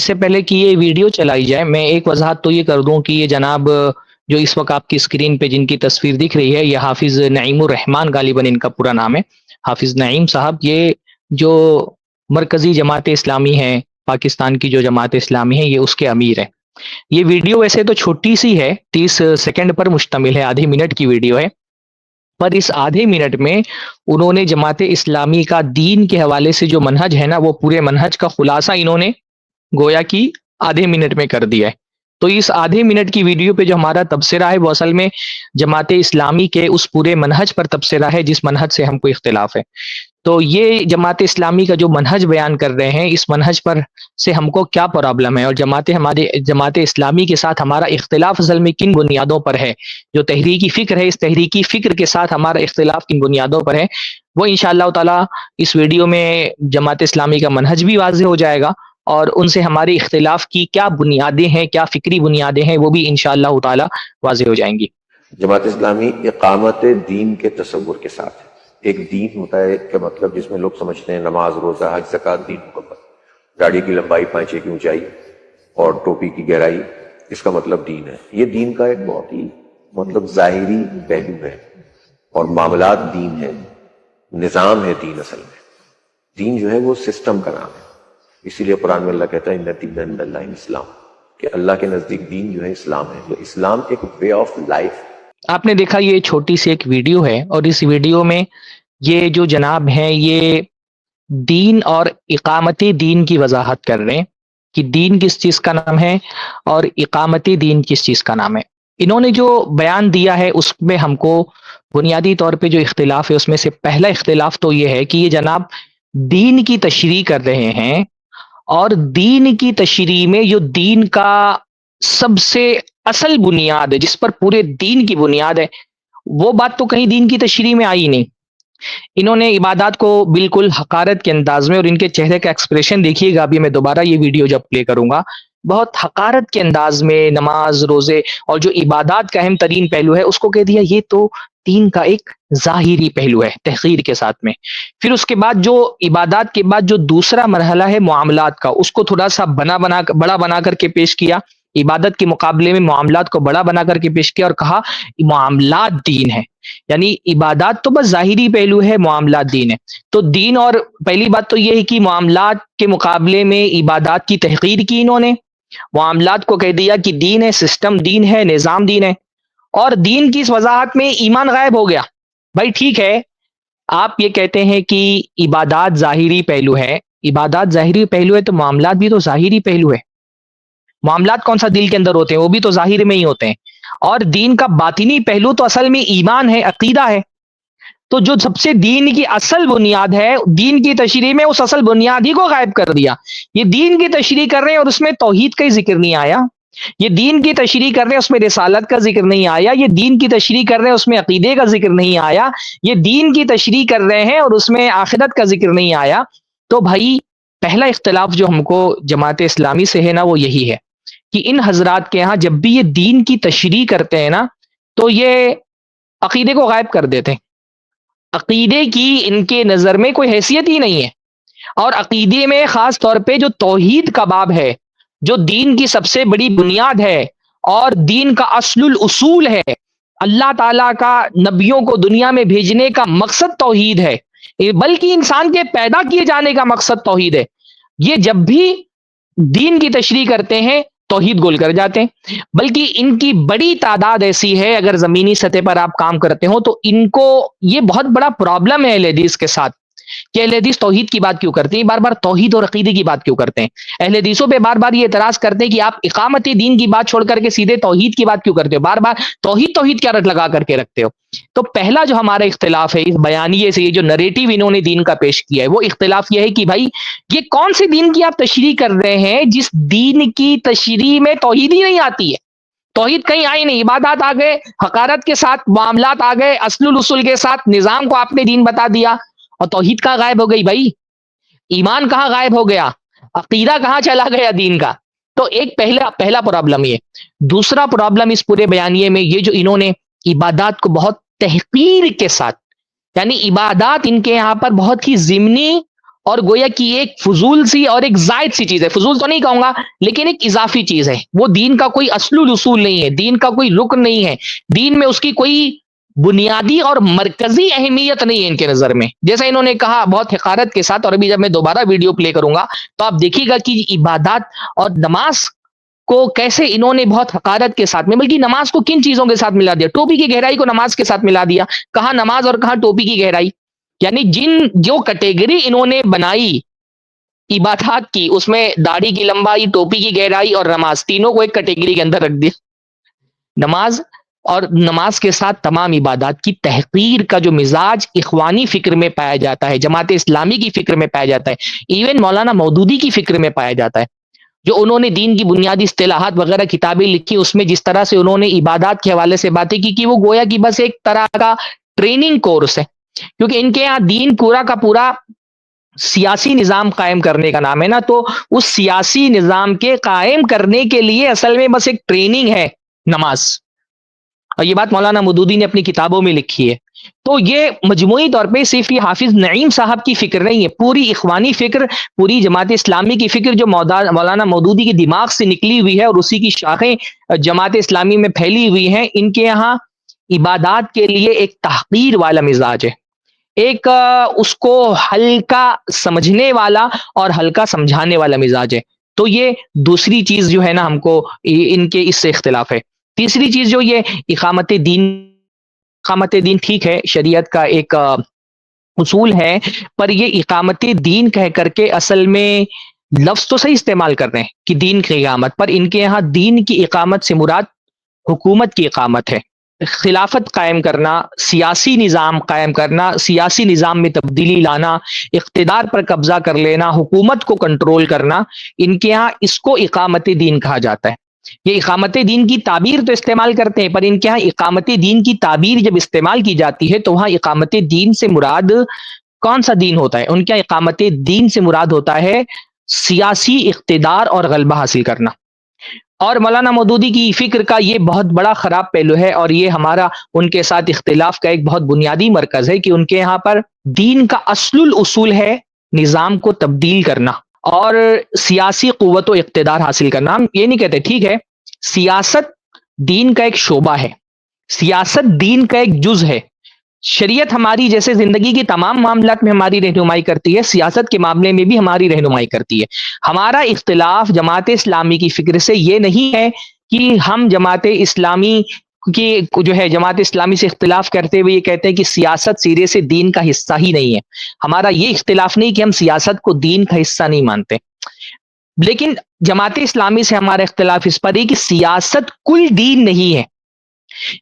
سے پہلے کہ یہ ویڈیو چلائی جائے میں ایک وضاحت تو یہ کر دوں کہ یہ جناب جو اس وقت آپ کی اسکرین پہ جن کی تصویر دکھ رہی ہے یہ حافظ نعیم الرحمان غالباً ان کا پورا نام ہے. حافظ نعیم صاحب یہ جو مرکزی جماعت اسلامی ہے پاکستان کی جو جماعت اسلامی ہے یہ اس کے امیر ہے. یہ ویڈیو ویسے تو چھوٹی سی ہے 30 سیکنڈ پر مشتمل ہے آدھے منٹ کی ویڈیو ہے پر اس آدھے منٹ میں انہوں نے جماعت اسلامی کا دین کے حوالے سے جو منہج ہے نا وہ پورے منہج کا خلاصہ انہوں نے گویا کی آدھے منٹ میں کر دیا ہے. تو اس آدھے منٹ کی ویڈیو پہ جو ہمارا تبصرہ ہے وہ اصل میں جماعت اسلامی کے اس پورے منہج پر تبصرہ ہے جس منہج سے ہم کو اختلاف ہے. تو یہ جماعت اسلامی کا جو منہج بیان کر رہے ہیں اس منہج پر سے ہم کو کیا پرابلم ہے اور جماعت اسلامی کے ساتھ ہمارا اختلاف اصل میں کن بنیادوں پر ہے. جو تحریکی فکر ہے اس تحریکی فکر کے ساتھ ہمارا اختلاف کن بنیادوں پر ہے وہ انشاءاللہ تعالی اس ویڈیو میں جماعت اسلامی کا منہج بھی واضح ہو جائے گا اور ان سے ہمارے اختلاف کی کیا بنیادیں ہیں کیا فکری بنیادیں ہیں وہ بھی انشاءاللہ تعالی واضح ہو جائیں گی. جماعت اسلامی اقامت دین کے تصور کے ساتھ ایک دین ہوتا ہے کہ مطلب جس میں لوگ سمجھتے ہیں نماز روزہ حج زکوٰۃ دین مکمل. داڑھی کی لمبائی 5 کی اونچائی اور ٹوپی کی گہرائی اس کا مطلب دین ہے. یہ دین کا ایک بہت ہی مطلب ظاہری پہلو ہے اور معاملات دین ہے نظام ہے دین. اصل میں دین جو ہے وہ سسٹم کا نام ہے. اسی لیے قرآن میں اللہ کہتا ہے ان الدین عند اللہ اسلام کہ اللہ کے نزدیک دین جو ہے اسلام ہے. تو اسلام ایک وے آف لائف. آپ نے دیکھا یہ چھوٹی سی ایک ویڈیو ہے اور اس ویڈیو میں یہ جو جناب ہیں یہ دین اور اقامت دین کی وضاحت کر رہے ہیں کہ دین کس چیز کا نام ہے اور اقامت دین کس چیز کا نام ہے. انہوں نے جو بیان دیا ہے اس میں ہم کو بنیادی طور پہ جو اختلاف ہے اس میں سے پہلا اختلاف تو یہ ہے کہ یہ جناب دین کی تشریح کر رہے ہیں اور دین کی تشریح میں جو دین کا سب سے اصل بنیاد ہے جس پر پورے دین کی بنیاد ہے وہ بات تو کہیں دین کی تشریح میں آئی نہیں. انہوں نے عبادات کو بالکل حقارت کے انداز میں اور ان کے چہرے کا ایکسپریشن دیکھیے گا ابھی میں دوبارہ یہ ویڈیو جب پلے کروں گا بہت حقارت کے انداز میں نماز روزے اور جو عبادات کا اہم ترین پہلو ہے اس کو کہہ دیا یہ تو دین کا ایک ظاہری پہلو ہے تحقیر کے ساتھ میں. پھر اس کے بعد جو عبادات کے بعد جو دوسرا مرحلہ ہے معاملات کا اس کو تھوڑا سا بڑا بنا کر کے پیش کیا. عبادت کے مقابلے میں معاملات کو بڑا بنا کر کے پیش کیا اور کہا معاملات دین ہے. یعنی عبادات تو بس ظاہری پہلو ہے معاملات دین ہے. تو دین اور پہلی بات تو یہ ہے کہ معاملات کے مقابلے میں عبادات کی تحقیر کی انہوں نے. معاملات کو کہہ دیا کہ دین ہے سسٹم دین ہے نظام دین ہے اور دین کی اس وضاحت میں ایمان غائب ہو گیا. بھائی ٹھیک ہے آپ یہ کہتے ہیں کہ عبادات ظاہری پہلو ہے عبادات ظاہری پہلو ہے تو معاملات بھی تو ظاہری پہلو ہے. معاملات کون سا دل کے اندر ہوتے ہیں وہ بھی تو ظاہر میں ہی ہوتے ہیں اور دین کا باطنی پہلو تو اصل میں ایمان ہے عقیدہ ہے. تو جو سب سے دین کی اصل بنیاد ہے دین کی تشریح میں اس اصل بنیاد ہی کو غائب کر دیا. یہ دین کی تشریح کر رہے ہیں اور اس میں توحید کا ہی ذکر نہیں آیا. یہ دین کی تشریح کر رہے ہیں اس میں رسالت کا ذکر نہیں آیا. یہ دین کی تشریح کر رہے ہیں اس میں عقیدے کا ذکر نہیں آیا. یہ دین کی تشریح کر رہے ہیں اور اس میں آخرت کا ذکر نہیں آیا. تو بھائی پہلا اختلاف جو ہم کو جماعت اسلامی سے ہے نا وہ یہی ہے کہ ان حضرات کے ہاں جب بھی یہ دین کی تشریح کرتے ہیں نا تو یہ عقیدے کو غائب کر دیتے ہیں. عقیدے کی ان کے نظر میں کوئی حیثیت ہی نہیں ہے اور عقیدے میں خاص طور پہ جو توحید کا باب ہے جو دین کی سب سے بڑی بنیاد ہے اور دین کا اصل الاصول ہے. اللہ تعالیٰ کا نبیوں کو دنیا میں بھیجنے کا مقصد توحید ہے بلکہ انسان کے پیدا کیے جانے کا مقصد توحید ہے. یہ جب بھی دین کی تشریح کرتے ہیں توحید گول کر جاتے ہیں. بلکہ ان کی بڑی تعداد ایسی ہے اگر زمینی سطح پر آپ کام کرتے ہو تو ان کو یہ بہت بڑا پرابلم ہے اہل حدیث کے ساتھ کہ اہل حدیث توحید کی بات کیوں کرتے ہیں بار بار توحید اور عقیدے کی بات کیوں کرتے ہیں. اہل حدیثوں پہ بار بار یہ اعتراض کرتے ہیں کہ آپ اقامت دین کی بات چھوڑ کر کے سیدھے توحید کی بات کیوں کرتے ہو بار بار توحید کیا رٹ لگا کر کے رکھتے ہو. تو پہلا جو ہمارا اختلاف ہے اس بیانیے سے یہ جو نریٹو انہوں نے دین کا پیش کیا ہے وہ اختلاف یہ ہے کہ بھائی یہ کون سے دین کی آپ تشریح کر رہے ہیں جس دین کی تشریح میں توحید ہی نہیں آتی ہے. توحید کہیں آئی نہیں. عبادات آ گئے حقارت کے ساتھ معاملات آ گئے اصل الاصول کے ساتھ نظام کو آپ نے دین بتا دیا اور توحید کہاں غائب ہو گئی بھائی. ایمان کہاں غائب ہو گیا عقیدہ کہاں چلا گیا دین کا. تو ایک پہلا پرابلم یہ. دوسرا پرابلم اس پورے بیانیے میں یہ جو انہوں نے عبادات کو بہت تحقیر کے ساتھ یعنی عبادات ان کے یہاں پر بہت ہی ضمنی اور گویا کی ایک فضول سی اور ایک زائد سی چیز ہے، فضول تو نہیں کہوں گا لیکن ایک اضافی چیز ہے، وہ دین کا کوئی اصل الاصول نہیں ہے، دین کا کوئی رکن نہیں ہے، دین میں اس کی کوئی بنیادی اور مرکزی اہمیت نہیں ہے ان کے نظر میں. جیسا انہوں نے کہا بہت حقارت کے ساتھ، اور ابھی جب میں دوبارہ ویڈیو پلے کروں گا تو آپ دیکھیے گا کہ عبادات اور نماز کو کیسے انہوں نے بہت حقارت کے ساتھ میں، بلکہ نماز کو کن چیزوں کے ساتھ ملا دیا، ٹوپی کی گہرائی کو نماز کے ساتھ ملا دیا. کہاں نماز اور کہاں ٹوپی کی گہرائی. یعنی جو کیٹیگری انہوں نے بنائی عبادات کی، اس میں داڑھی کی لمبائی، ٹوپی کی گہرائی اور نماز، تینوں کو ایک کیٹیگری کے اندر رکھ دیا. نماز اور نماز کے ساتھ تمام عبادات کی تحقیر کا جو مزاج اخوانی فکر میں پایا جاتا ہے، جماعت اسلامی کی فکر میں پایا جاتا ہے، ایون مولانا مودودی کی فکر میں پایا جاتا ہے، جو انہوں نے دین کی بنیادی اصطلاحات وغیرہ کتابیں لکھی، اس میں جس طرح سے انہوں نے عبادات کے حوالے سے باتیں کی کہ وہ گویا کہ بس ایک طرح کا ٹریننگ کورس ہے. کیونکہ ان کے یہاں دین پورا کا پورا سیاسی نظام قائم کرنے کا نام ہے نا، تو اس سیاسی نظام کے قائم کرنے کے لیے اصل میں بس ایک ٹریننگ ہے نماز. اور یہ بات مولانا مودودی نے اپنی کتابوں میں لکھی ہے. تو یہ مجموعی طور پہ صرف یہ حافظ نعیم صاحب کی فکر نہیں ہے، پوری اخوانی فکر، پوری جماعت اسلامی کی فکر جو مولانا مودودی کے دماغ سے نکلی ہوئی ہے اور اسی کی شاخیں جماعت اسلامی میں پھیلی ہوئی ہیں. ان کے یہاں عبادات کے لیے ایک تحقیر والا مزاج ہے، ایک اس کو ہلکا سمجھنے والا اور ہلکا سمجھانے والا مزاج ہے. تو یہ دوسری چیز جو ہے نا ہم کو ان کے اس سے اختلاف ہے. تیسری چیز جو یہ اقامت دین ٹھیک ہے، شریعت کا ایک اصول ہے، پر یہ اقامت دین کہہ کر کے اصل میں لفظ تو صحیح استعمال کر رہے ہیں کہ دین کی اقامت، پر ان کے یہاں دین کی اقامت سے مراد حکومت کی اقامت ہے. خلافت قائم کرنا، سیاسی نظام قائم کرنا، سیاسی نظام میں تبدیلی لانا، اقتدار پر قبضہ کر لینا، حکومت کو کنٹرول کرنا، ان کے ہاں اس کو اقامت دین کہا جاتا ہے. یہ اقامت دین کی تعبیر تو استعمال کرتے ہیں، پر ان کے ہاں اقامت دین کی تعبیر جب استعمال کی جاتی ہے تو وہاں اقامت دین سے مراد کون سا دین ہوتا ہے؟ ان کے اقامت دین سے مراد ہوتا ہے سیاسی اقتدار اور غلبہ حاصل کرنا. اور مولانا مودودی کی فکر کا یہ بہت بڑا خراب پہلو ہے، اور یہ ہمارا ان کے ساتھ اختلاف کا ایک بہت بنیادی مرکز ہے کہ ان کے یہاں پر دین کا اصل الاصول ہے نظام کو تبدیل کرنا اور سیاسی قوت و اقتدار حاصل کرنا. ہم یہ نہیں کہتے ٹھیک ہے سیاست دین کا ایک شعبہ ہے، سیاست دین کا ایک جز ہے، شریعت ہماری جیسے زندگی کی تمام معاملات میں ہماری رہنمائی کرتی ہے، سیاست کے معاملے میں بھی ہماری رہنمائی کرتی ہے. ہمارا اختلاف جماعت اسلامی کی فکر سے یہ نہیں ہے کہ ہم جماعت اسلامی کی جو ہے جماعت اسلامی سے اختلاف کرتے ہوئے یہ کہتے ہیں کہ سیاست سرے سے دین کا حصہ ہی نہیں ہے. ہمارا یہ اختلاف نہیں کہ ہم سیاست کو دین کا حصہ نہیں مانتے، لیکن جماعت اسلامی سے ہمارا اختلاف اس پر ہے کہ سیاست کل دین نہیں ہے.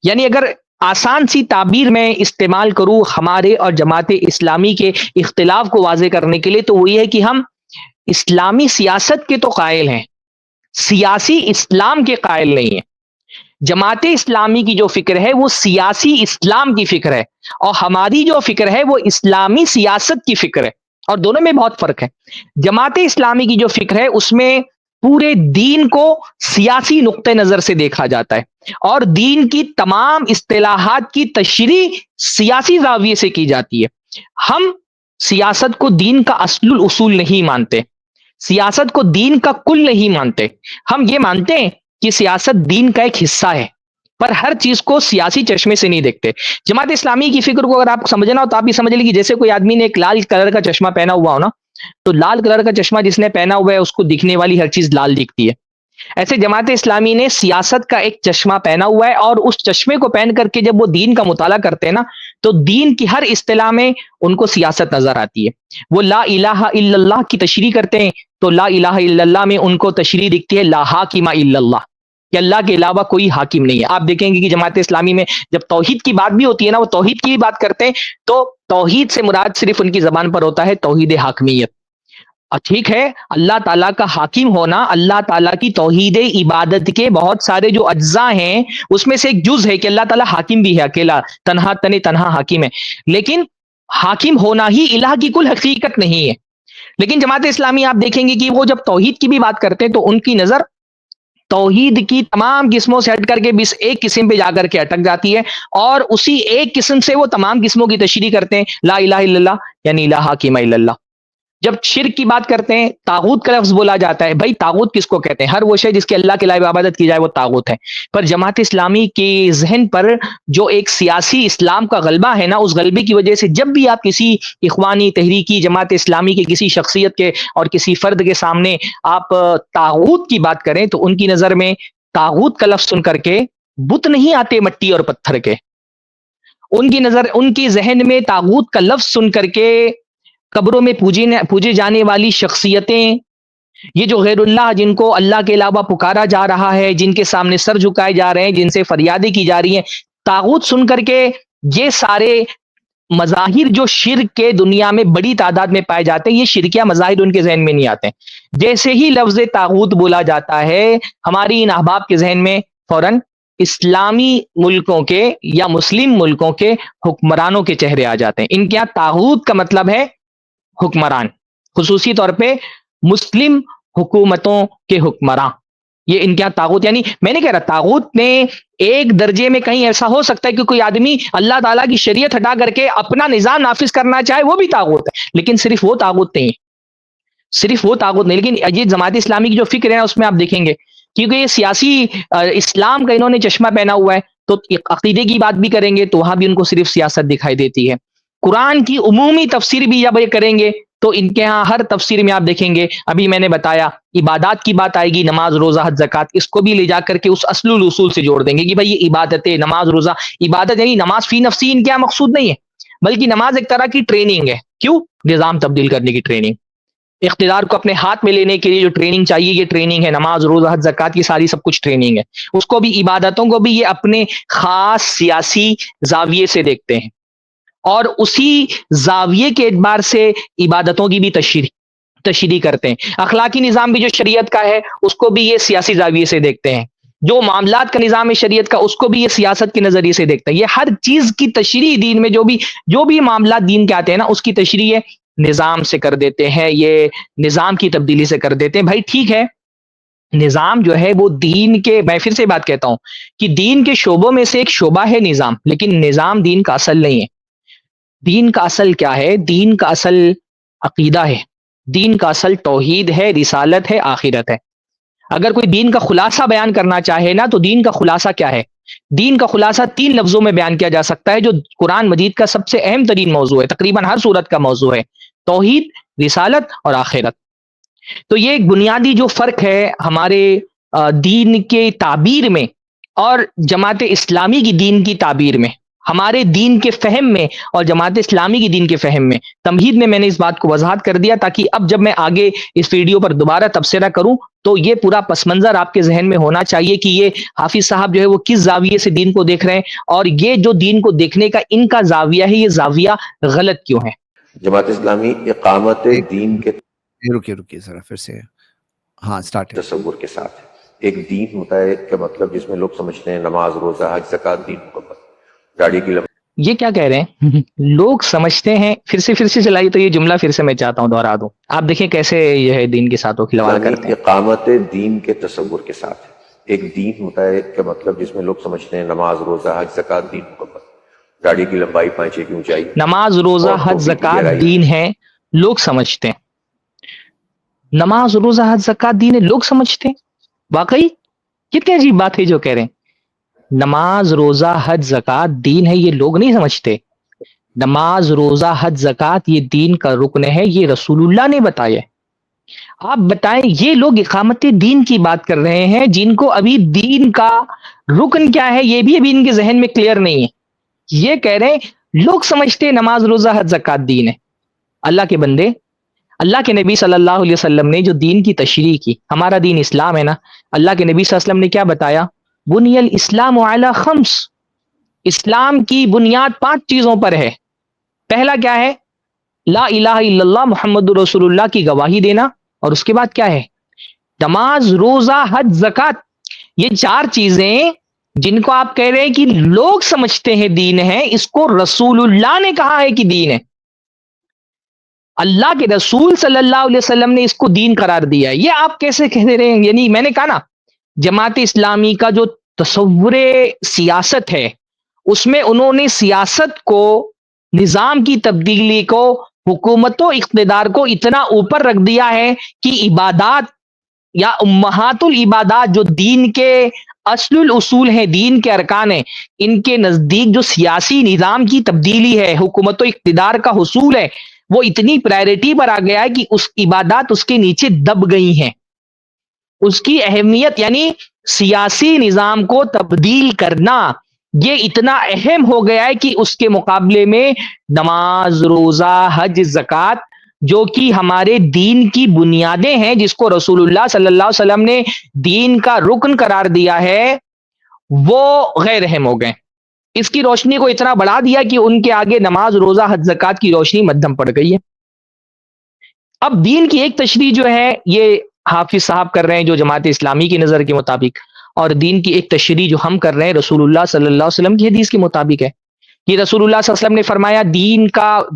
یعنی اگر آسان سی تعبیر میں استعمال کروں ہمارے اور جماعت اسلامی کے اختلاف کو واضح کرنے کے لیے، تو وہ یہ ہے کہ ہم اسلامی سیاست کے تو قائل ہیں، سیاسی اسلام کے قائل نہیں ہیں. جماعت اسلامی کی جو فکر ہے وہ سیاسی اسلام کی فکر ہے، اور ہماری جو فکر ہے وہ اسلامی سیاست کی فکر ہے، اور دونوں میں بہت فرق ہے. جماعت اسلامی کی جو فکر ہے اس میں پورے دین کو سیاسی نقطہ نظر سے دیکھا جاتا ہے، اور دین کی تمام اصطلاحات کی تشریح سیاسی زاویے سے کی جاتی ہے. ہم سیاست کو دین کا اصل الاصول نہیں مانتے، سیاست کو دین کا کل نہیں مانتے. ہم یہ مانتے ہیں کہ سیاست دین کا ایک حصہ ہے، پر ہر چیز کو سیاسی چشمے سے نہیں دیکھتے. جماعت اسلامی کی فکر کو اگر آپ سمجھنا ہو تو آپ یہ سمجھ لیجیے جیسے کوئی آدمی نے ایک لال کلر کا چشمہ پہنا ہوا ہو نا، تو لال کلر کا چشمہ جس نے پہنا ہوا ہے اس کو دکھنے والی ہر چیز لال دکھتی ہے. ایسے جماعت اسلامی نے سیاست کا ایک چشمہ پہنا ہوا ہے، اور اس چشمے کو پہن کر کے جب وہ دین کا مطالعہ کرتے ہیں نا تو دین کی ہر اصطلاح میں ان کو سیاست نظر آتی ہے. وہ لا الہ الا اللہ کی تشریح کرتے ہیں تو لا الہ الا اللہ میں ان کو تشریح دکھتی ہے لا حاکم الا اللہ، کہ اللہ کے علاوہ کوئی حاکم نہیں ہے. آپ دیکھیں گے کہ جماعت اسلامی میں جب توحید کی بات بھی ہوتی ہے نا، وہ توحید کی بھی بات کرتے ہیں تو توحید سے مراد صرف ان کی زبان پر ہوتا ہے توحید حاکمیت. ٹھیک ہے اللہ تعالیٰ کا حاکم ہونا، اللہ تعالیٰ کی توحید عبادت کے بہت سارے جو اجزاء ہیں اس میں سے ایک جز ہے کہ اللہ تعالیٰ حاکم بھی ہے، اکیلا تنہا حاکم ہے، لیکن حاکم ہونا ہی الہ کی کل حقیقت نہیں ہے. لیکن جماعت اسلامی آپ دیکھیں گے کہ وہ جب توحید کی بھی بات کرتے ہیں تو ان کی نظر توحید کی تمام قسموں سے ہٹ کر کے بس ایک قسم پہ جا کر کے اٹک جاتی ہے، اور اسی ایک قسم سے وہ تمام قسموں کی تشریح کرتے ہیں لا الہ الا اللہ یعنی لا حاکم الا اللہ. جب شرک کی بات کرتے ہیں طاغوت کا لفظ بولا جاتا ہے. بھائی طاغوت کس کو کہتے ہیں؟ ہر وہ شے جس کے اللہ کے علاوہ عبادت کی جائے وہ طاغوت ہے. پر جماعت اسلامی کے ذہن پر جو ایک سیاسی اسلام کا غلبہ ہے نا، اس غلبے کی وجہ سے جب بھی آپ کسی اخوانی تحریکی جماعت اسلامی کے کسی شخصیت کے اور کسی فرد کے سامنے آپ طاغوت کی بات کریں تو ان کی نظر میں طاغوت کا لفظ سن کر کے بت نہیں آتے مٹی اور پتھر کے. ان کی نظر، ان کی ذہن میں طاغوت کا لفظ سن کر کے قبروں میں پوجے جانے والی شخصیتیں، یہ جو غیر اللہ جن کو اللہ کے علاوہ پکارا جا رہا ہے، جن کے سامنے سر جھکائے جا رہے ہیں، جن سے فریادیں کی جا رہی ہیں، طاغوت سن کر کے یہ سارے مظاہر جو شرک کے دنیا میں بڑی تعداد میں پائے جاتے ہیں، یہ شرکیہ مظاہر ان کے ذہن میں نہیں آتے. جیسے ہی لفظ طاغوت بولا جاتا ہے، ہماری ان احباب کے ذہن میں فوراً اسلامی ملکوں کے یا مسلم ملکوں کے حکمرانوں کے چہرے آ جاتے ہیں. ان کے یہاں طاغوت کا مطلب ہے حکمران، خصوصی طور پہ مسلم حکومتوں کے حکمراں. یہ ان کے یہاں طاغوت، یعنی میں نے کہہ رہا طاغوت میں ایک درجے میں کہیں ایسا ہو سکتا ہے کہ کوئی آدمی اللہ تعالیٰ کی شریعت ہٹا کر کے اپنا نظام نافذ کرنا چاہے، وہ بھی طاغوت ہے، لیکن صرف وہ طاغوت نہیں، صرف وہ طاغوت نہیں. لیکن یہ جماعت اسلامی کی جو فکر ہے اس میں آپ دیکھیں گے، کیونکہ یہ سیاسی اسلام کا انہوں نے چشمہ پہنا ہوا ہے، تو عقیدے کی بات بھی کریں گے تو وہاں بھی ان کو صرف سیاست دکھائی دیتی ہے. قرآن کی عمومی تفسیر بھی جب یہ کریں گے تو ان کے ہاں ہر تفسیر میں آپ دیکھیں گے، ابھی میں نے بتایا عبادات کی بات آئے گی، نماز روزہ حج زکات، اس کو بھی لے جا کر کے اس اصل الاصول سے جوڑ دیں گے کہ بھائی یہ عبادت ہے، نماز روزہ. عبادت یعنی نماز فی نفسی ان کے یہاں مقصود نہیں ہے، بلکہ نماز ایک طرح کی ٹریننگ ہے. کیوں؟ نظام تبدیل کرنے کی ٹریننگ، اقتدار کو اپنے ہاتھ میں لینے کے لیے جو ٹریننگ چاہیے یہ ٹریننگ ہے. نماز روزہ حج زکات کی ساری سب کچھ ٹریننگ ہے. اس کو بھی، عبادتوں کو بھی یہ اپنے خاص سیاسی زاویے سے دیکھتے ہیں، اور اسی زاویے کے اعتبار سے عبادتوں کی بھی تشریح کرتے ہیں. اخلاقی نظام بھی جو شریعت کا ہے اس کو بھی یہ سیاسی زاویے سے دیکھتے ہیں. جو معاملات کا نظام ہے شریعت کا اس کو بھی یہ سیاست کے نظریے سے دیکھتے ہیں. یہ ہر چیز کی تشریح دین میں جو بھی معاملات دین کے آتے ہیں نا اس کی تشریح نظام سے کر دیتے ہیں، یہ نظام کی تبدیلی سے کر دیتے ہیں. بھائی ٹھیک ہے، نظام جو ہے وہ دین کے، میں پھر سے بات کہتا ہوں کہ دین کے شعبوں میں سے ایک شعبہ ہے نظام، لیکن نظام دین کا اصل نہیں ہے. دین کا اصل کیا ہے؟ دین کا اصل عقیدہ ہے، دین کا اصل توحید ہے، رسالت ہے، آخرت ہے. اگر کوئی دین کا خلاصہ بیان کرنا چاہے نا تو دین کا خلاصہ کیا ہے؟ دین کا خلاصہ 3 لفظوں میں بیان کیا جا سکتا ہے، جو قرآن مجید کا سب سے اہم ترین موضوع ہے، تقریباً ہر سورت کا موضوع ہے: توحید، رسالت اور آخرت. تو یہ ایک بنیادی جو فرق ہے ہمارے دین کے تعبیر میں اور جماعت اسلامی کی دین کی تعبیر میں، ہمارے دین کے فہم میں اور جماعت اسلامی کی دین کے فہم میں. تمہید میں نے اس بات کو وضاحت کر دیا تاکہ اب جب میں آگے اس ویڈیو پر دوبارہ تبصرہ کروں تو یہ پورا پس منظر آپ کے ذہن میں ہونا چاہیے کہ یہ حافظ صاحب جو ہے وہ کس زاویے سے دین کو دیکھ رہے ہیں، اور یہ جو دین کو دیکھنے کا ان کا زاویہ ہے یہ زاویہ غلط کیوں ہے. جماعت اسلامی اقامت دین کے رکیے ذرا پھر سے، ہاں سٹارٹ ہے. تصور کے ساتھ ہے. ایک دین ہوتا ہے کہ مطلب جس میں لوگ سمجھتے ہیں نماز روزہ حج زکات دین مکمل، گاڑی کی یہ کیا کہہ رہے ہیں؟ لوگ سمجھتے ہیں، پھر سے چلائیے تو یہ جملہ پھر سے میں چاہتا ہوں دوہرا دوں. آپ دیکھیں کیسے یہ ہے دین کے ساتھ وہ کھلواڑ کرتے ہیں. اقامت دین کے تصور کے ساتھ ہے. ایک دین ہوتا ہے کہ مطلب جس میں لوگ سمجھتے ہیں نماز روزہ حج زکات دین مکمل، گاڑی کی لمبائی 5 کی اونچائی، نماز روزہ حج زکات دین ہے لوگ سمجھتے ہیں. نماز روزہ حج زکات دین ہے لوگ سمجھتے ہیں. واقعی کتنی عجیب بات ہے جو کہہ رہے ہیں. نماز روزہ حج زکات دین ہے یہ لوگ نہیں سمجھتے. نماز روزہ حج زکات یہ دین کا رکن ہے، یہ رسول اللہ نے بتایا. آپ بتائیں، یہ لوگ اقامت دین کی بات کر رہے ہیں جن کو ابھی دین کا رکن کیا ہے یہ بھی ابھی ان کے ذہن میں کلیئر نہیں ہے. یہ کہہ رہے ہیں لوگ سمجھتے ہیں نماز روزہ حج زکات دین ہے. اللہ کے بندے، اللہ کے نبی صلی اللہ علیہ وسلم نے جو دین کی تشریح کی، ہمارا دین اسلام ہے نا، اللہ کے نبی صلی اللہ علیہ وسلم نے کیا بتایا؟ بنی الاسلام علی 5، اسلام کی بنیاد 5 چیزوں پر ہے. پہلا کیا ہے؟ لا الہ الا اللہ محمد رسول اللہ کی گواہی دینا. اور اس کے بعد کیا ہے؟ نماز روزہ حج زکات. یہ 4 چیزیں جن کو آپ کہہ رہے ہیں کہ لوگ سمجھتے ہیں دین ہے، اس کو رسول اللہ نے کہا ہے کہ دین ہے. اللہ کے رسول صلی اللہ علیہ وسلم نے اس کو دین قرار دیا ہے. یہ آپ کیسے کہہ رہے ہیں؟ یعنی میں نے کہا نا، جماعت اسلامی کا جو تصور سیاست ہے اس میں انہوں نے سیاست کو، نظام کی تبدیلی کو حکومت و اقتدار کو اتنا اوپر رکھ دیا ہے کہ عبادات یا امہات العبادات جو دین کے اصل الاصول ہیں، دین کے ارکان ہیں، ان کے نزدیک جو سیاسی نظام کی تبدیلی ہے، حکومت و اقتدار کا حصول ہے، وہ اتنی پرائرٹی پر آ گیا ہے کہ اس عبادات اس کے نیچے دب گئی ہیں. اس کی اہمیت یعنی سیاسی نظام کو تبدیل کرنا یہ اتنا اہم ہو گیا ہے کہ اس کے مقابلے میں نماز، روزہ، حج، زکوٰۃ جو کہ ہمارے دین کی بنیادیں ہیں، جس کو رسول اللہ صلی اللہ علیہ وسلم نے دین کا رکن قرار دیا ہے، وہ غیر اہم ہو گئے. اس کی روشنی کو اتنا بڑھا دیا کہ ان کے آگے نماز، روزہ، حج، زکوٰۃ کی روشنی مدھم پڑ گئی ہے. اب دین کی ایک تشریح جو ہے یہ حافظ صاحب کر رہے ہیں جو جماعت اسلامی کی نظر کے مطابق، اور دین کی ایک تشریح جو ہم کر رہے ہیں رسول اللہ صلی اللہ علیہ وسلم کی حدیث کے مطابق ہے. یہ رسول اللہ صلی اللہ علیہ وسلم نے فرمایا دین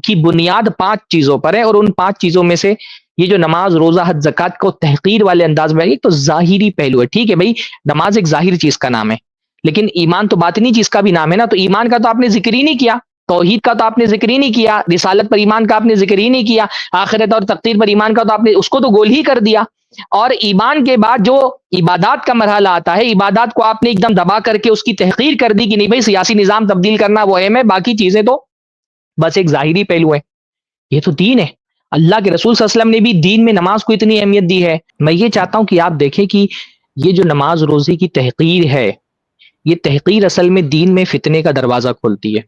کی بنیاد 5 چیزوں پر ہے، اور ان 5 چیزوں میں سے یہ جو نماز، روزہ، حج، زکوٰۃ کو تحقیر والے انداز میں ایک تو ظاہری پہلو ہے. ٹھیک ہے بھائی، نماز ایک ظاہری چیز کا نام ہے، لیکن ایمان تو باطنی چیز کا بھی نام ہے نا. تو ایمان کا تو آپ نے ذکر ہی نہیں کیا، توحید کا تو آپ نے ذکر ہی نہیں کیا، رسالت پر ایمان کا آپ نے ذکر ہی نہیں کیا، آخرت اور تقدیر پر ایمان کا تو آپ نے اس کو تو گول ہی کر دیا. اور ایمان کے بعد جو عبادات کا مرحلہ آتا ہے، عبادات کو آپ نے ایک دم دبا کر کے اس کی تحقیر کر دی کہ نہیں بھائی سیاسی نظام تبدیل کرنا وہ اہم ہے، باقی چیزیں تو بس ایک ظاہری پہلو ہے. یہ تو دین ہے. اللہ کے رسول صلی اللہ علیہ وسلم نے بھی دین میں نماز کو اتنی اہمیت دی ہے. میں یہ چاہتا ہوں کہ آپ دیکھیں کہ یہ جو نماز روزے کی تحقیر ہے، یہ تحقیر اصل میں دین میں فتنے کا دروازہ کھولتی ہے.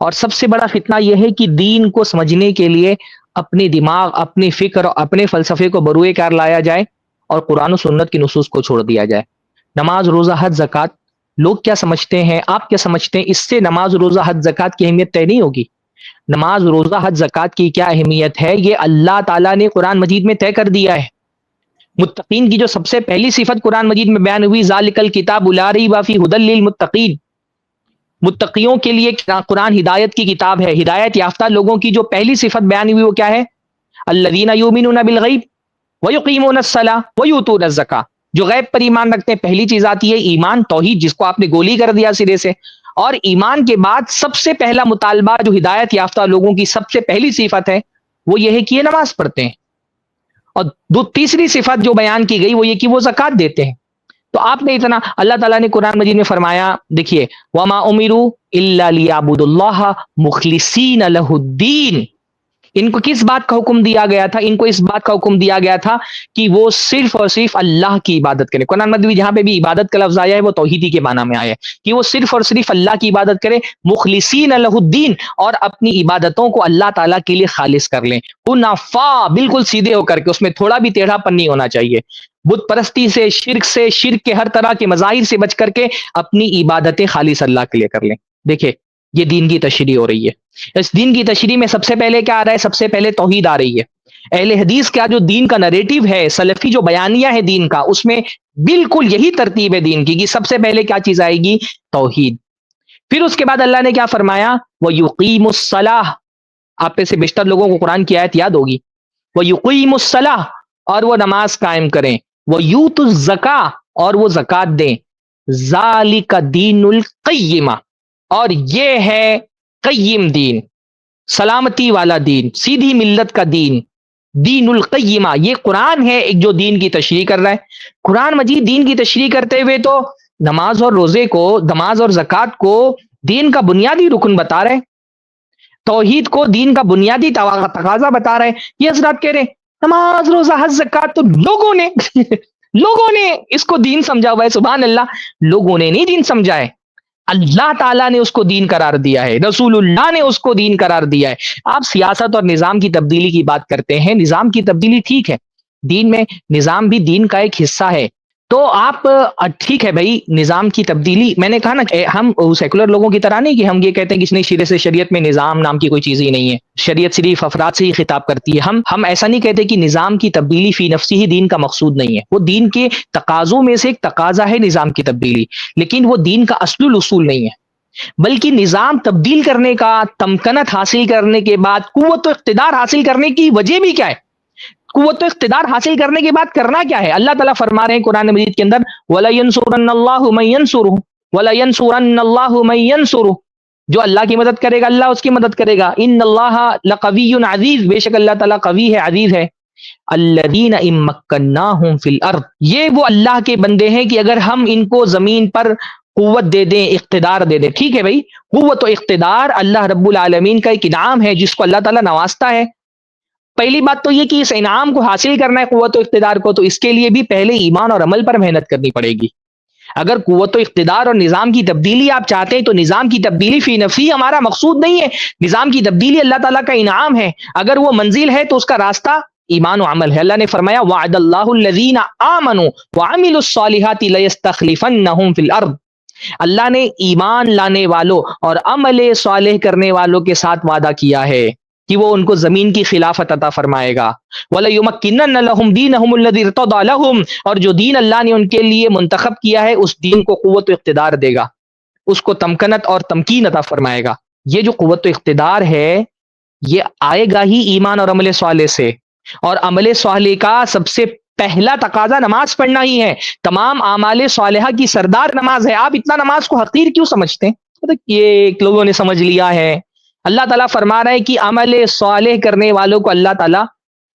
اور سب سے بڑا فتنہ یہ ہے کہ دین کو سمجھنے کے لیے اپنے دماغ، اپنی فکر اور اپنے فلسفے کو بروئے کار لایا جائے اور قرآن و سنت کی نصوص کو چھوڑ دیا جائے. نماز، روزہ، حج، زکوٰۃ لوگ کیا سمجھتے ہیں، آپ کیا سمجھتے ہیں، اس سے نماز، روزہ، حج، زکوٰۃ کی اہمیت طے نہیں ہوگی. نماز، روزہ، حج، زکوٰۃ کی کیا اہمیت ہے یہ اللہ تعالیٰ نے قرآن مجید میں طے کر دیا ہے. متقین کی جو سب سے پہلی صفت قرآن مجید میں بیان ہوئی، ذالک الکتاب لا ریب فیہ ھدی للمتقین، متقیوں کے لیے قرآن ہدایت کی کتاب ہے. ہدایت یافتہ لوگوں کی جو پہلی صفت بیان ہوئی وہ کیا ہے؟ الذین یؤمنون بالغیب ویقیمون الصلاۃ ویؤتون الزکاۃ. جو غیب پر ایمان رکھتے ہیں، پہلی چیز آتی ہے ایمان، توحید، جس کو آپ نے گولی کر دیا سرے سے. اور ایمان کے بعد سب سے پہلا مطالبہ جو ہدایت یافتہ لوگوں کی سب سے پہلی صفت ہے وہ یہ ہے کہ یہ نماز پڑھتے ہیں. اور تیسری صفت جو بیان کی گئی وہ یہ کہ وہ زکوٰۃ دیتے ہیں. تو آپ نے اتنا، اللہ تعالیٰ نے قرآن مجید میں فرمایا، دیکھیے وما امروا الا لیعبدوا اللہ مخلصین لہ الدین. ان کو کس بات کا حکم دیا گیا تھا؟ ان کو اس بات کا حکم دیا گیا تھا کہ وہ صرف اور صرف اللہ کی عبادت کریں. قرآن مجید میں جہاں پہ بھی عبادت کا لفظ آیا ہے وہ توحیدی کے معنی میں آیا ہے کہ وہ صرف اور صرف اللہ کی عبادت کریں، مخلصین لہ الدین، اور اپنی عبادتوں کو اللہ تعالیٰ کے لیے خالص کر لیں، حنفاء، بالکل سیدھے ہو کر کے، اس میں تھوڑا بھی ٹیڑھا پن نہیں ہونا چاہیے. بت پرستی سے، شرک کے ہر طرح کے مظاہر سے بچ کر کے اپنی عبادتیں خالص اللہ کے لیے کر لیں. دیکھیں یہ دین کی تشریح ہو رہی ہے. اس دین کی تشریح میں سب سے پہلے کیا آ رہا ہے؟ سب سے پہلے توحید آ رہی ہے. اہل حدیث کا جو دین کا نریٹو ہے، سلفی جو بیانیہ ہے دین کا، اس میں بالکل یہی ترتیب ہے دین کی کہ سب سے پہلے کیا چیز آئے گی؟ توحید. پھر اس کے بعد اللہ نے کیا فرمایا؟ وَيُقِيمُ الصَّلَاةَ. آپ میں سے بیشتر لوگوں کو قرآن کی آیت یاد ہوگی. وَيُقِيمُ الصَّلَاةَ، اور وہ نماز قائم کریں. وَيُؤْتُوا الزَّكَاةَ، اور وہ زکوٰۃ دیں. ذَلِكَ دِينُ الْقَيِّمَةِ، اور یہ ہے قیم دین، سلامتی والا دین، سیدھی ملت کا دین، دین القیمہ. یہ قرآن ہے ایک جو دین کی تشریح کر رہا ہے. قرآن مجید دین کی تشریح کرتے ہوئے تو نماز اور روزے کو، نماز اور زکوٰۃ کو دین کا بنیادی رکن بتا رہے ہیں، توحید کو دین کا بنیادی تقاضا بتا رہے ہیں. یہ حضرات کہہ رہے ہیں نماز، روزہ، حج، زکوٰۃ تو لوگوں نے اس کو دین سمجھا ہوا ہے. سبحان اللہ، لوگوں نے نہیں دین سمجھا ہے، اللہ تعالیٰ نے اس کو دین قرار دیا ہے، رسول اللہ نے اس کو دین قرار دیا ہے. آپ سیاست اور نظام کی تبدیلی کی بات کرتے ہیں، نظام کی تبدیلی ٹھیک ہے، دین میں نظام بھی دین کا ایک حصہ ہے. تو آپ ٹھیک ہے بھائی، نظام کی تبدیلی، میں نے کہا نا ہم سیکولر لوگوں کی طرح نہیں کہ ہم یہ کہتے ہیں کہ اس نے شرے سے شریعت میں نظام نام کی کوئی چیز ہی نہیں ہے، شریعت صرف افراد سے ہی خطاب کرتی ہے. ہم ایسا نہیں کہتے کہ نظام کی تبدیلی فی نفسی ہی دین کا مقصود نہیں ہے، وہ دین کے تقاضوں میں سے ایک تقاضا ہے نظام کی تبدیلی، لیکن وہ دین کا اصل الاصول نہیں ہے. بلکہ نظام تبدیل کرنے کا، تمکنت حاصل کرنے کے بعد قوت و اقتدار حاصل کرنے کی وجہ بھی کیا ہے؟ قوت و اقتدار حاصل کرنے کے بعد کرنا کیا ہے؟ اللہ تعالیٰ فرما رہے ہیں قرآن مجید کے اندر وَلَيَنْصُرَنَّ اللَّهُ مَن يَنْصُرُهُ وَلَيَنْصُرَنَّ اللَّهُ مَن يَنْصُرُهُ. جو اللہ کی مدد کرے گا اللہ اس کی مدد کرے گا. ان اللہ لقوی عزیز، بے شک اللہ تعالیٰ قوی ہے، عزیز ہے. الذین ان مکناہم فی الارض، یہ وہ اللہ کے بندے ہیں کہ اگر ہم ان کو زمین پر قوت دے دیں، اقتدار دے دیں. ٹھیک ہے بھائی، قوت و اقتدار اللہ رب العالمین کا ایک انعام ہے جس کو اللہ تعالیٰ نوازتا ہے. پہلی بات تو یہ کہ اس انعام کو حاصل کرنا ہے قوت و اقتدار کو، تو اس کے لیے بھی پہلے ایمان اور عمل پر محنت کرنی پڑے گی. اگر قوت و اقتدار اور نظام کی تبدیلی آپ چاہتے ہیں تو نظام کی تبدیلی فی نفسی ہمارا مقصود نہیں ہے. نظام کی تبدیلی اللہ تعالیٰ کا انعام ہے. اگر وہ منزل ہے تو اس کا راستہ ایمان و عمل ہے. اللہ نے فرمایا وعد اللہ الذین آمنوا وعملوا الصالحات لیستخلفنہم فی الارض. اللہ نے ایمان لانے والوں اور عمل صالح کرنے والوں کے ساتھ وعدہ کیا ہے کہ وہ ان کو زمین کی خلافت عطا فرمائے گا. وَلَيُمَكِّنَنَّ لَهُمْ دِينَهُمُ الَّذِي ارْتَضَىٰ لَهُمْ، اور جو دین اللہ نے ان کے لیے منتخب کیا ہے اس دین کو قوت و اقتدار دے گا، اس کو تمکنت اور تمکین عطا فرمائے گا. یہ جو قوت و اقتدار ہے یہ آئے گا ہی ایمان اور عمل صالح سے، اور عمل صالح کا سب سے پہلا تقاضا نماز پڑھنا ہی ہے. تمام اعمال صالحہ کی سردار نماز ہے. آپ اتنا نماز کو حقیر کیوں سمجھتے ہیں؟ یہ لوگوں نے سمجھ لیا ہے. اللہ تعالیٰ فرما رہا ہے کہ عمل صالح کرنے والوں کو اللہ تعالیٰ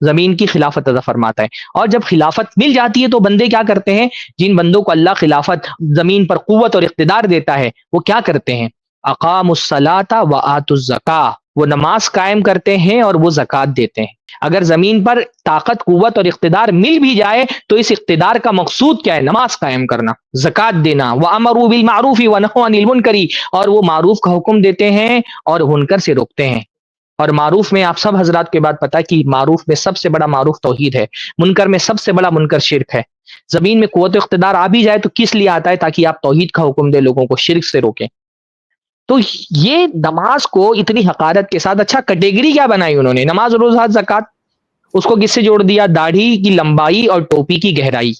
زمین کی خلافت عطا فرماتا ہے. اور جب خلافت مل جاتی ہے تو بندے کیا کرتے ہیں؟ جن بندوں کو اللہ خلافت، زمین پر قوت اور اقتدار دیتا ہے، وہ کیا کرتے ہیں؟ اقاموا الصلاۃ وآتوا الزکاۃ، وہ نماز قائم کرتے ہیں اور وہ زکوٰۃ دیتے ہیں. اگر زمین پر طاقت، قوت اور اقتدار مل بھی جائے تو اس اقتدار کا مقصود کیا ہے؟ نماز قائم کرنا، زکوٰۃ دینا. وَأَمَرُوا بِالْمَعْرُوفِ وَنَهَوْا عَنِ الْمُنكَرِ، اور وہ معروف کا حکم دیتے ہیں اور منکر سے روکتے ہیں. اور معروف میں آپ سب حضرات کے بات پتہ ہے کہ معروف میں سب سے بڑا معروف توحید ہے، منکر میں سب سے بڑا منکر شرک ہے. زمین میں قوت و اقتدار آ بھی جائے تو کس لیے آتا ہے؟ تاکہ آپ توحید کا حکم دیں، لوگوں کو شرک سے روکیں. تو یہ نماز کو اتنی حقارت کے ساتھ، اچھا کیٹیگری کیا بنائی انہوں نے؟ نماز، روزہ، زکوٰۃ. اس کو کس سے جوڑ دیا؟ داڑھی کی لمبائی اور ٹوپی کی گہرائی.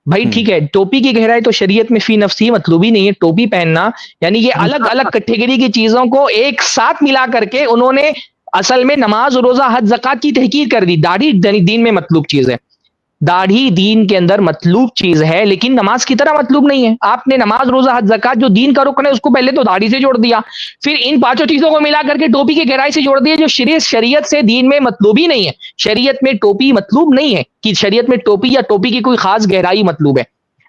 بھائی ٹھیک ہے، ٹوپی کی گہرائی تو شریعت میں فی نفسی مطلوب ہی نہیں ہے. ٹوپی پہننا یعنی یہ الگ الگ کیٹیگری کی چیزوں کو ایک ساتھ ملا کر کے انہوں نے اصل میں نماز، روزہ، حج، زکوٰۃ کی تحقیر کر دی. داڑھی دین میں مطلوب چیز ہے، داڑھی دین کے اندر مطلوب چیز ہے، لیکن نماز کی طرح مطلوب نہیں ہے. آپ نے نماز، روزہ، حج، زکوٰۃ جو دین کا رکن ہے اس کو پہلے تو داڑھی سے جوڑ دیا، پھر ان پانچوں چیزوں کو ملا کر کے ٹوپی کی گہرائی سے جوڑ دیا جو شریعت سے دین میں مطلوب ہی نہیں ہے. شریعت میں ٹوپی مطلوب نہیں ہے کہ شریعت میں ٹوپی یا ٹوپی کی کوئی خاص گہرائی مطلوب ہے.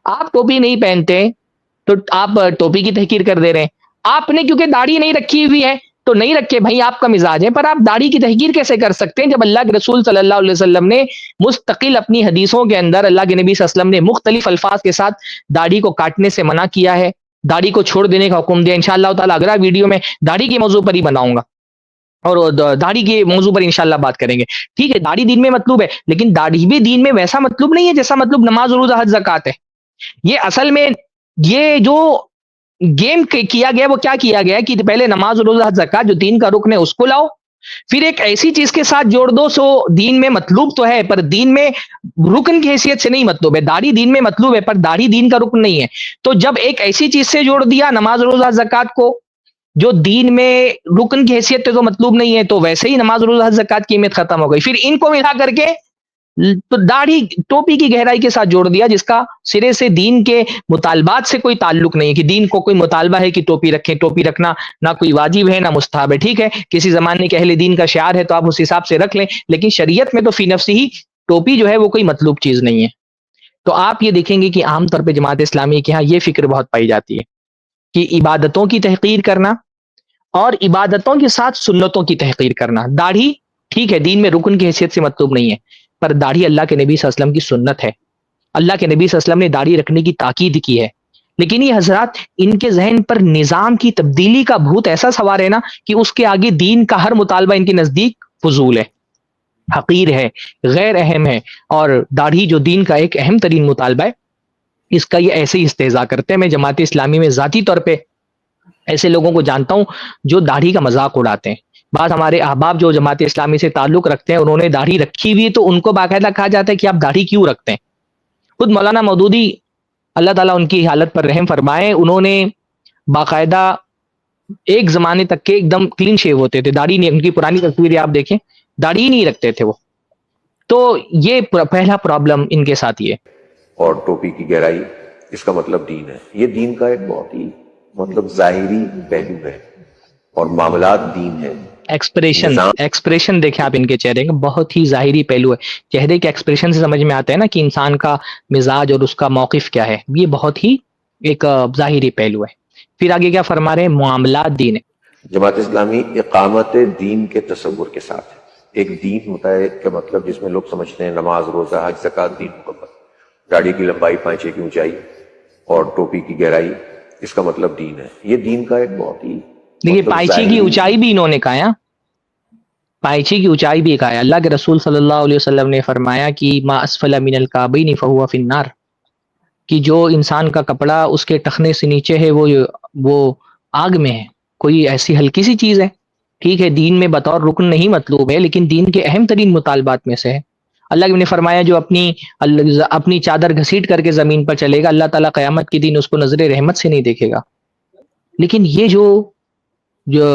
آپ ٹوپی نہیں پہنتے تو آپ ٹوپی کی تحقیر کر دے رہے ہیں. آپ نے کیونکہ داڑھی نہیں رکھی ہوئی ہے تو نہیں رکھے، بھائی آپ کا مزاج ہے، پر آپ داڑھی کی تحقیر کیسے کر سکتے ہیں جب اللہ کے رسول صلی اللہ علیہ وسلم نے مستقل اپنی حدیثوں کے اندر اللہ کے نبی صلی اللہ علیہ وسلم نے مختلف الفاظ کے ساتھ داڑھی کو کاٹنے سے منع کیا ہے، داڑھی کو چھوڑ دینے کا حکم دیا. انشاءاللہ تعالی اگلا ویڈیو میں داڑھی کے موضوع پر ہی بناؤں گا اور داڑھی کے موضوع پر انشاءاللہ بات کریں گے. ٹھیک ہے، داڑھی دین میں مطلوب ہے، لیکن داڑھی بھی دین میں ویسا مطلوب نہیں ہے جیسا مطلب نماز، روزہ، حج، زکوٰۃ ہے. یہ اصل میں یہ جو گیم کیا گیا وہ کیا کیا گیا کہ پہلے نماز، روزہ، حج، زکوٰۃ جو دین کا رکن ہے اس کو لاؤ، پھر ایک ایسی چیز کے ساتھ جوڑ دو سو دین میں مطلوب تو ہے پر دین میں رکن کی حیثیت سے نہیں مطلوب ہے. داڑھی دین میں مطلوب ہے پر داڑھی دین کا رکن نہیں ہے. تو جب ایک ایسی چیز سے جوڑ دیا نماز، روزہ، زکوٰۃ کو جو دین میں رکن کی حیثیت سے تو مطلوب نہیں ہے، تو ویسے ہی نماز، روزہ، حج، زکوٰۃ کی اہمیت ختم ہو گئی. پھر ان کو ملا کر کے تو داڑھی ٹوپی کی گہرائی کے ساتھ جوڑ دیا جس کا سرے سے دین کے مطالبات سے کوئی تعلق نہیں ہے کہ دین کو کوئی مطالبہ ہے کہ ٹوپی رکھیں. ٹوپی رکھنا نہ کوئی واجب ہے نہ مستحب ہے. ٹھیک ہے، کسی زمانے کے اہل دین کا شعار ہے تو آپ اس حساب سے رکھ لیں، لیکن شریعت میں تو فی نفسی ہی ٹوپی جو ہے وہ کوئی مطلوب چیز نہیں ہے. تو آپ یہ دیکھیں گے کہ عام طور پہ جماعت اسلامی کے ہاں یہ فکر بہت پائی جاتی ہے کہ عبادتوں کی تحقیر کرنا اور عبادتوں کے ساتھ سنتوں کی تحقیر کرنا. داڑھی ٹھیک ہے دین میں رکن کی حیثیت سے مطلوب نہیں ہے، پر داڑھی اللہ کے نبی صلی اللہ علیہ وسلم کی سنت ہے. اللہ کے نبی صلی اللہ علیہ وسلم نے داڑھی رکھنے کی تاکید کی ہے. لیکن یہ حضرات ان کے ذہن پر نظام کی تبدیلی کا بھوت ایسا سوار ہے نا کہ اس کے آگے دین کا ہر مطالبہ ان کے نزدیک فضول ہے، حقیر ہے، غیر اہم ہے. اور داڑھی جو دین کا ایک اہم ترین مطالبہ ہے اس کا یہ ایسے ہی استہزاء کرتے ہیں. میں جماعت اسلامی میں ذاتی طور پہ ایسے لوگوں کو جانتا ہوں جو داڑھی کا مذاق اڑاتے ہیں. بعض ہمارے احباب جو جماعت اسلامی سے تعلق رکھتے ہیں انہوں نے داڑھی رکھی ہوئی تو ان کو باقاعدہ کہا جاتا ہے کہ آپ داڑھی کیوں رکھتے ہیں. خود مولانا مودودی اللہ تعالیٰ ان کی حالت پر رحم فرمائے، انہوں نے باقاعدہ ایک زمانے تک کے ایک دم کلین شیو ہوتے تھے، داڑھی نہیں. ان کی پرانی تصویریں آپ دیکھیں داڑھی ہی نہیں رکھتے تھے وہ. تو یہ پہلا پرابلم ان کے ساتھ یہ. اور ٹوپی کی گہرائی اس کا مطلب دین ہے. یہ دین کا ایک بہت ہی مطلب ظاہری پہلو ہے اور معاملات دین ہے. ایکسپریشن دیکھیں آپ ان کے چہرے کا، بہت ہی ظاہری پہلو ہے. چہرے کے ایکسپریشن سے سمجھ میں آتا ہے نا کہ انسان کا مزاج اور اس کا موقف کیا ہے. یہ بہت ہی ایک ظاہری پہلو ہے. پھر آگے کیا فرما رہے ہیں؟ معاملات دین ہے. جماعت اسلامی اقامت دین کے تصور کے ساتھ ہے. ایک دین ہوتا ہے کہ مطلب جس میں لوگ سمجھتے ہیں نماز، روزہ، حج، زکوٰۃ، دین مکمل. داڑھی کی لمبائی، پائچے کی اونچائی اور ٹوپی کی گہرائی، اس کا مطلب دین ہے. یہ دین کا ایک بہت ہی دیکھیے پائچے کی اونچائی بھی انہوں نے کہا، پائچے کی اونچائی بھی کہا ہے. اللہ کے رسول صلی اللہ علیہ وسلم نے فرمایا کہ ما اسفل من الکعبین فہو فی النار، کہ جو انسان کا کپڑا اس کے ٹخنے سے نیچے ہے وہ آگ میں ہے. کوئی ایسی ہلکی سی چیز ہے، ٹھیک ہے دین میں بطور رکن نہیں مطلوب ہے، لیکن دین کے اہم ترین مطالبات میں سے ہے. اللہ نے فرمایا جو اپنی چادر گھسیٹ کر کے زمین پر چلے گا، اللہ تعالیٰ قیامت کے دن اس کو نظر رحمت سے نہیں دیکھے گا. لیکن یہ جو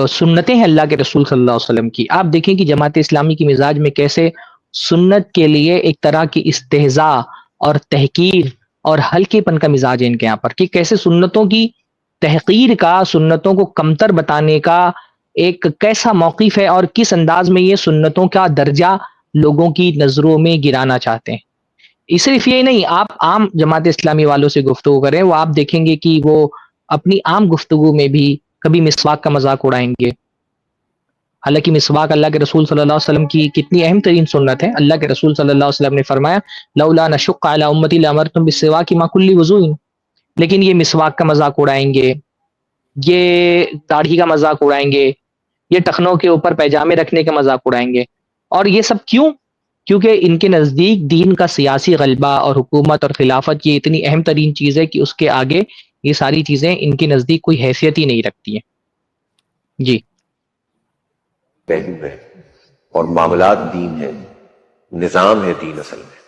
سنتیں ہیں اللہ کے رسول صلی اللہ علیہ وسلم کی، آپ دیکھیں کہ جماعت اسلامی کی مزاج میں کیسے سنت کے لیے ایک طرح کی استہزاء اور تحقیر اور ہلکے پن کا مزاج ہے ان کے یہاں پر، کہ کیسے سنتوں کی تحقیر کا، سنتوں کو کمتر بتانے کا ایک کیسا موقف ہے، اور کس انداز میں یہ سنتوں کا درجہ لوگوں کی نظروں میں گرانا چاہتے ہیں. صرف یہ نہیں، آپ عام جماعت اسلامی والوں سے گفتگو کریں، وہ آپ دیکھیں گے کہ وہ اپنی عام گفتگو میں بھی کبھی مسواک کا مذاق اڑائیں گے. حالانکہ مسواک اللہ کے رسول صلی اللہ علیہ وسلم کی کتنی اہم ترین سنت ہے. اللہ کے رسول صلی اللہ علیہ وسلم نے فرمایا لولا نشق علی امتی لامرتم بالسواک مع کل وضوء، لیکن یہ مسواک کا مذاق اڑائیں گے، یہ داڑھی کا مذاق اڑائیں گے، یہ ٹخنوں کے اوپر پیجامے رکھنے کا مذاق اڑائیں گے. اور یہ سب کیوں؟ کیونکہ ان کے نزدیک دین کا سیاسی غلبہ اور حکومت اور خلافت یہ اتنی اہم ترین چیز ہے کہ اس کے آگے یہ ساری چیزیں ان کے نزدیک کوئی حیثیت ہی نہیں رکھتی ہیں. جی پہلو ہے اور معاملات دین ہے، نظام ہے دین. اصل میں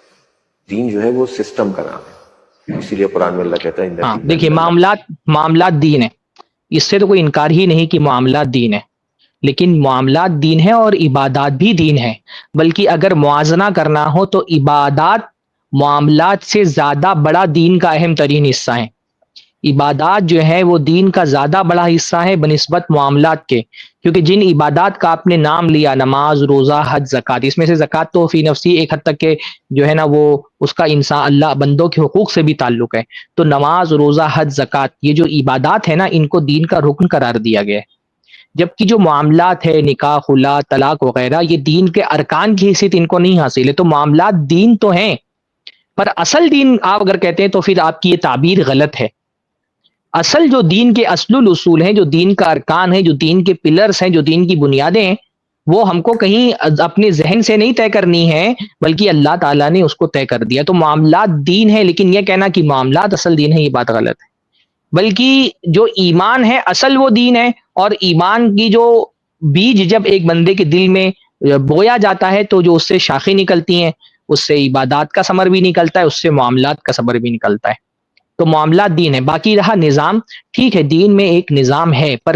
دین جو ہے وہ سسٹم کا نام ہے، اسی لیے قرآن میں اللہ کہتا ہے ہاں دیکھیے معاملات دین ہے، اس سے تو کوئی انکار ہی نہیں کہ معاملات دین ہے. لیکن معاملات دین ہے اور عبادات بھی دین ہے. بلکہ اگر موازنہ کرنا ہو تو عبادات معاملات سے زیادہ بڑا دین کا اہم ترین حصہ ہیں. عبادات جو ہے وہ دین کا زیادہ بڑا حصہ ہے بنسبت معاملات کے. کیونکہ جن عبادات کا آپ نے نام لیا، نماز، روزہ، حج، زکوٰۃ، اس میں سے زکوٰۃ تو فی نفسی ایک حد تک کہ جو ہے نا وہ اس کا انسان اللہ بندوں کے حقوق سے بھی تعلق ہے. تو نماز، روزہ، حج، زکوٰۃ، یہ جو عبادات ہے نا، ان کو دین کا رکن قرار دیا گیا ہے. جبکہ جو معاملات ہے، نکاح، خلا، طلاق وغیرہ، یہ دین کے ارکان کی حیثیت ان کو نہیں حاصل ہے. تو معاملات دین تو ہیں، پر اصل دین آپ اگر کہتے ہیں تو پھر آپ کی یہ تعبیر غلط ہے. اصل جو دین کے اصل الاصول ہیں، جو دین کا ارکان ہے، جو دین کے پلرز ہیں، جو دین کی بنیادیں ہیں، وہ ہم کو کہیں اپنے ذہن سے نہیں طے کرنی ہے، بلکہ اللہ تعالیٰ نے اس کو طے کر دیا. تو معاملات دین ہے، لیکن یہ کہنا کہ معاملات اصل دین ہے، یہ بات غلط ہے. بلکہ جو ایمان ہے اصل وہ دین ہے. اور ایمان کی جو بیج جب ایک بندے کے دل میں بویا جاتا ہے تو جو اس سے شاخیں نکلتی ہیں، اس سے عبادات کا ثمر بھی نکلتا ہے، اس سے معاملات کا ثمر بھی نکلتا ہے. تو معاملات دین ہے. باقی رہا نظام، ٹھیک ہے دین میں ایک نظام ہے، پر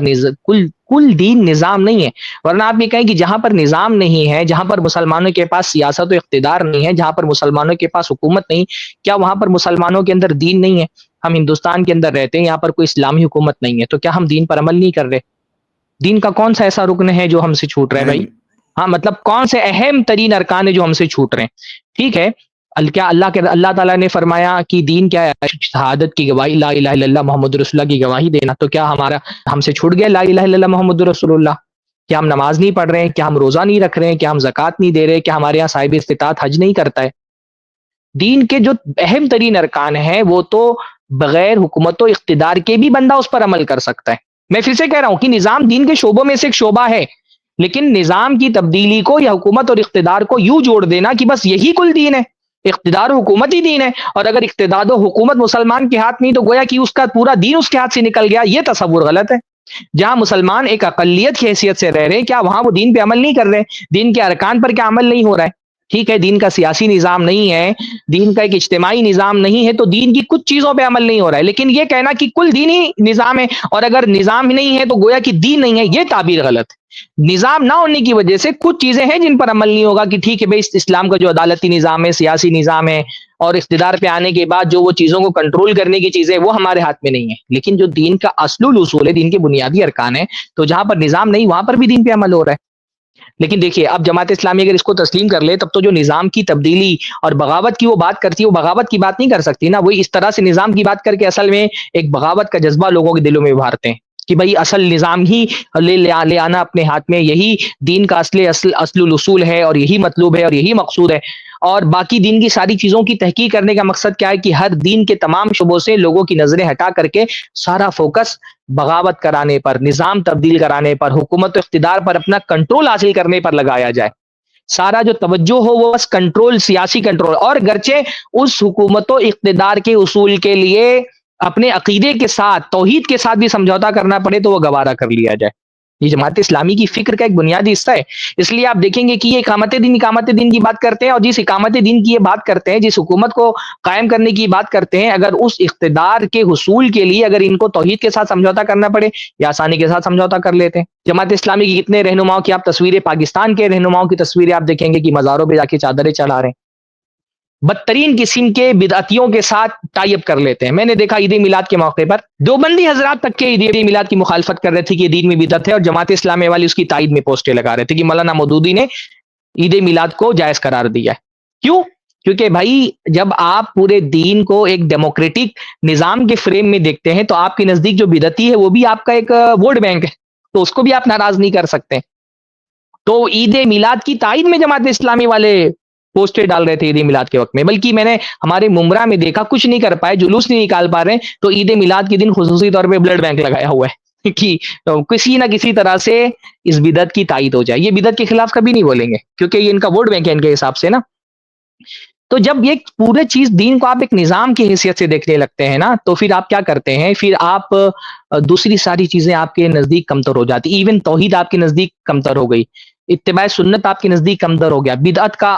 کل دین نظام نہیں ہے. ورنہ آپ یہ کہیں کہ جہاں پر نظام نہیں ہے، جہاں پر مسلمانوں کے پاس سیاست و اقتدار نہیں ہے، جہاں پر مسلمانوں کے پاس حکومت نہیں، کیا وہاں پر مسلمانوں کے اندر دین نہیں ہے؟ ہم ہندوستان کے اندر رہتے ہیں، یہاں پر کوئی اسلامی حکومت نہیں ہے، تو کیا ہم دین پر عمل نہیں کر رہے؟ دین کا کون سا ایسا رکن ہے جو ہم سے چھوٹ رہا ہے بھائی؟ ہاں مطلب کون سے اہم ترین ارکان ہے جو ہم سے چھوٹ رہے ہیں؟ ٹھیک ہے کیا اللہ تعالیٰ نے فرمایا کہ دین کیا ہے؟ شہادت کی گواہی، لا الہ الا اللہ محمد رسول اللہ کی گواہی دینا. تو کیا ہم سے چھوٹ گیا لا الہ الا اللہ محمد رسول اللہ؟ کیا ہم نماز نہیں پڑھ رہے ہیں؟ کیا ہم روزہ نہیں رکھ رہے ہیں؟ کیا ہم زکوٰۃ نہیں دے رہے؟ کیا ہمارے یہاں صاحب استطاعت حج نہیں کرتا ہے؟ دین کے جو اہم ترین ارکان ہیں وہ تو بغیر حکومت و اقتدار کے بھی بندہ اس پر عمل کر سکتا ہے. میں پھر سے کہہ رہا ہوں کہ نظام دین کے شعبوں میں سے ایک شعبہ ہے، لیکن نظام کی تبدیلی کو یا حکومت اور اقتدار کو یوں جوڑ دینا کہ بس یہی کل دین ہے، اقتدار و حکومت ہی دین ہے، اور اگر اقتدار و حکومت مسلمان کے ہاتھ نہیں تو گویا کہ اس کا پورا دین اس کے ہاتھ سے نکل گیا، یہ تصور غلط ہے. جہاں مسلمان ایک اقلیت کی حیثیت سے رہ رہے ہیں، کیا وہاں وہ دین پہ عمل نہیں کر رہے؟ دین کے ارکان پر کیا عمل نہیں ہو رہا ہے؟ ٹھیک ہے دین کا سیاسی نظام نہیں ہے، دین کا ایک اجتماعی نظام نہیں ہے، تو دین کی کچھ چیزوں پہ عمل نہیں ہو رہا ہے. لیکن یہ کہنا کہ کل دینی نظام ہے اور اگر نظام ہی نہیں ہے تو گویا کہ دین نہیں ہے، یہ تعبیر غلط ہے. نظام نہ ہونے کی وجہ سے کچھ چیزیں ہیں جن پر عمل نہیں ہوگا کہ ٹھیک ہے بھائی اسلام کا جو عدالتی نظام ہے، سیاسی نظام ہے، اور اقتدار پہ آنے کے بعد جو وہ چیزوں کو کنٹرول کرنے کی چیزیں وہ ہمارے ہاتھ میں نہیں ہے، لیکن جو دین کا اصل الاصول ہے، دین کے بنیادی ارکان ہے، تو جہاں پر نظام نہیں وہاں پر بھی دین پہ عمل ہو رہا ہے۔ لیکن دیکھیے اب جماعت اسلامی اگر اس کو تسلیم کر لے، تب تو جو نظام کی تبدیلی اور بغاوت کی وہ بات کرتی ہے، وہ بغاوت کی بات نہیں کر سکتی نا، وہی اس طرح سے نظام کی بات کر کے اصل میں ایک بغاوت کا جذبہ لوگوں کے دلوں میں ابھارتے ہیں کہ بھائی اصل نظام ہی لے آنا اپنے ہاتھ میں، یہی دین کا اصل الاصول ہے، اور یہی مطلوب ہے، اور یہی مقصود ہے۔ اور باقی دین کی ساری چیزوں کی تحقیق کرنے کا مقصد کیا ہے کہ ہر دین کے تمام شعبوں سے لوگوں کی نظریں ہٹا کر کے سارا فوکس بغاوت کرانے پر، نظام تبدیل کرانے پر، حکومت و اقتدار پر اپنا کنٹرول حاصل کرنے پر لگایا جائے۔ سارا جو توجہ ہو وہ بس کنٹرول، سیاسی کنٹرول، اور گرچہ اس حکومت و اقتدار کے اصول کے لیے اپنے عقیدے کے ساتھ، توحید کے ساتھ بھی سمجھوتا کرنا پڑے تو وہ گوارا کر لیا جائے۔ یہ جماعت اسلامی کی فکر کا ایک بنیادی حصہ ہے۔ اس لیے آپ دیکھیں گے کہ یہ اقامت دین کی بات کرتے ہیں، اور جس اقامت دین کی یہ بات کرتے ہیں، جس حکومت کو قائم کرنے کی بات کرتے ہیں، اگر اس اقتدار کے حصول کے لیے اگر ان کو توحید کے ساتھ سمجھوتا کرنا پڑے، یا آسانی کے ساتھ سمجھوتا کر لیتے ہیں۔ جماعت اسلامی کی کتنے رہنماؤں کی آپ تصویریں، پاکستان کے رہنماؤں کی تصویریں آپ دیکھیں گے کہ مزاروں پہ جا کے چادریں چڑھا رہے ہیں، بدترین قسم کے بدعتیوں کے ساتھ ٹائی اپ کر لیتے ہیں۔ میں نے دیکھا عید میلاد کے موقع پر دیوبندی حضرات تک کے عید میلاد کی مخالفت کر رہے تھے کہ یہ دین میں بدعت ہے، اور جماعت اسلامی والی اس کی تائید میں پوسٹیں لگا رہے تھے کہ مولانا مودودی نے عید میلاد کو جائز قرار دیا ہے۔ کیوں؟ کیونکہ بھائی جب آپ پورے دین کو ایک ڈیموکریٹک نظام کے فریم میں دیکھتے ہیں تو آپ کے نزدیک جو بدعتی ہے وہ بھی آپ کا ایک ووٹ بینک ہے، تو اس کو بھی آپ ناراض نہیں کر سکتے۔ تو عید میلاد کی تائید میں جماعت اسلامی والے پوسٹر ڈال رہے تھے عید میلاد کے وقت میں، بلکہ میں نے ہمارے ممبرا میں دیکھا کچھ نہیں کر پائے، جلوس نہیں نکال پا رہے، تو عید میلاد کے دن خصوصی طور پہ بلڈ بینک لگایا ہوا ہے کہ کسی نہ کسی طرح سے اس بدعت کی تائید ہو جائے۔ یہ بدعت کے خلاف کبھی نہیں بولیں گے کیونکہ یہ ان کا ووٹ بینک ہے ان کے حساب سے نا۔ تو جب یہ پورے چیز دین کو آپ ایک نظام کی حیثیت سے دیکھنے لگتے ہیں نا، تو پھر آپ کیا کرتے ہیں، پھر آپ دوسری ساری چیزیں آپ کے نزدیک کمتر ہو جاتی، ایون توحید آپ کے نزدیک کمتر ہو گئی، اتباع سنت آپ کے نزدیک کمتر ہو گیا،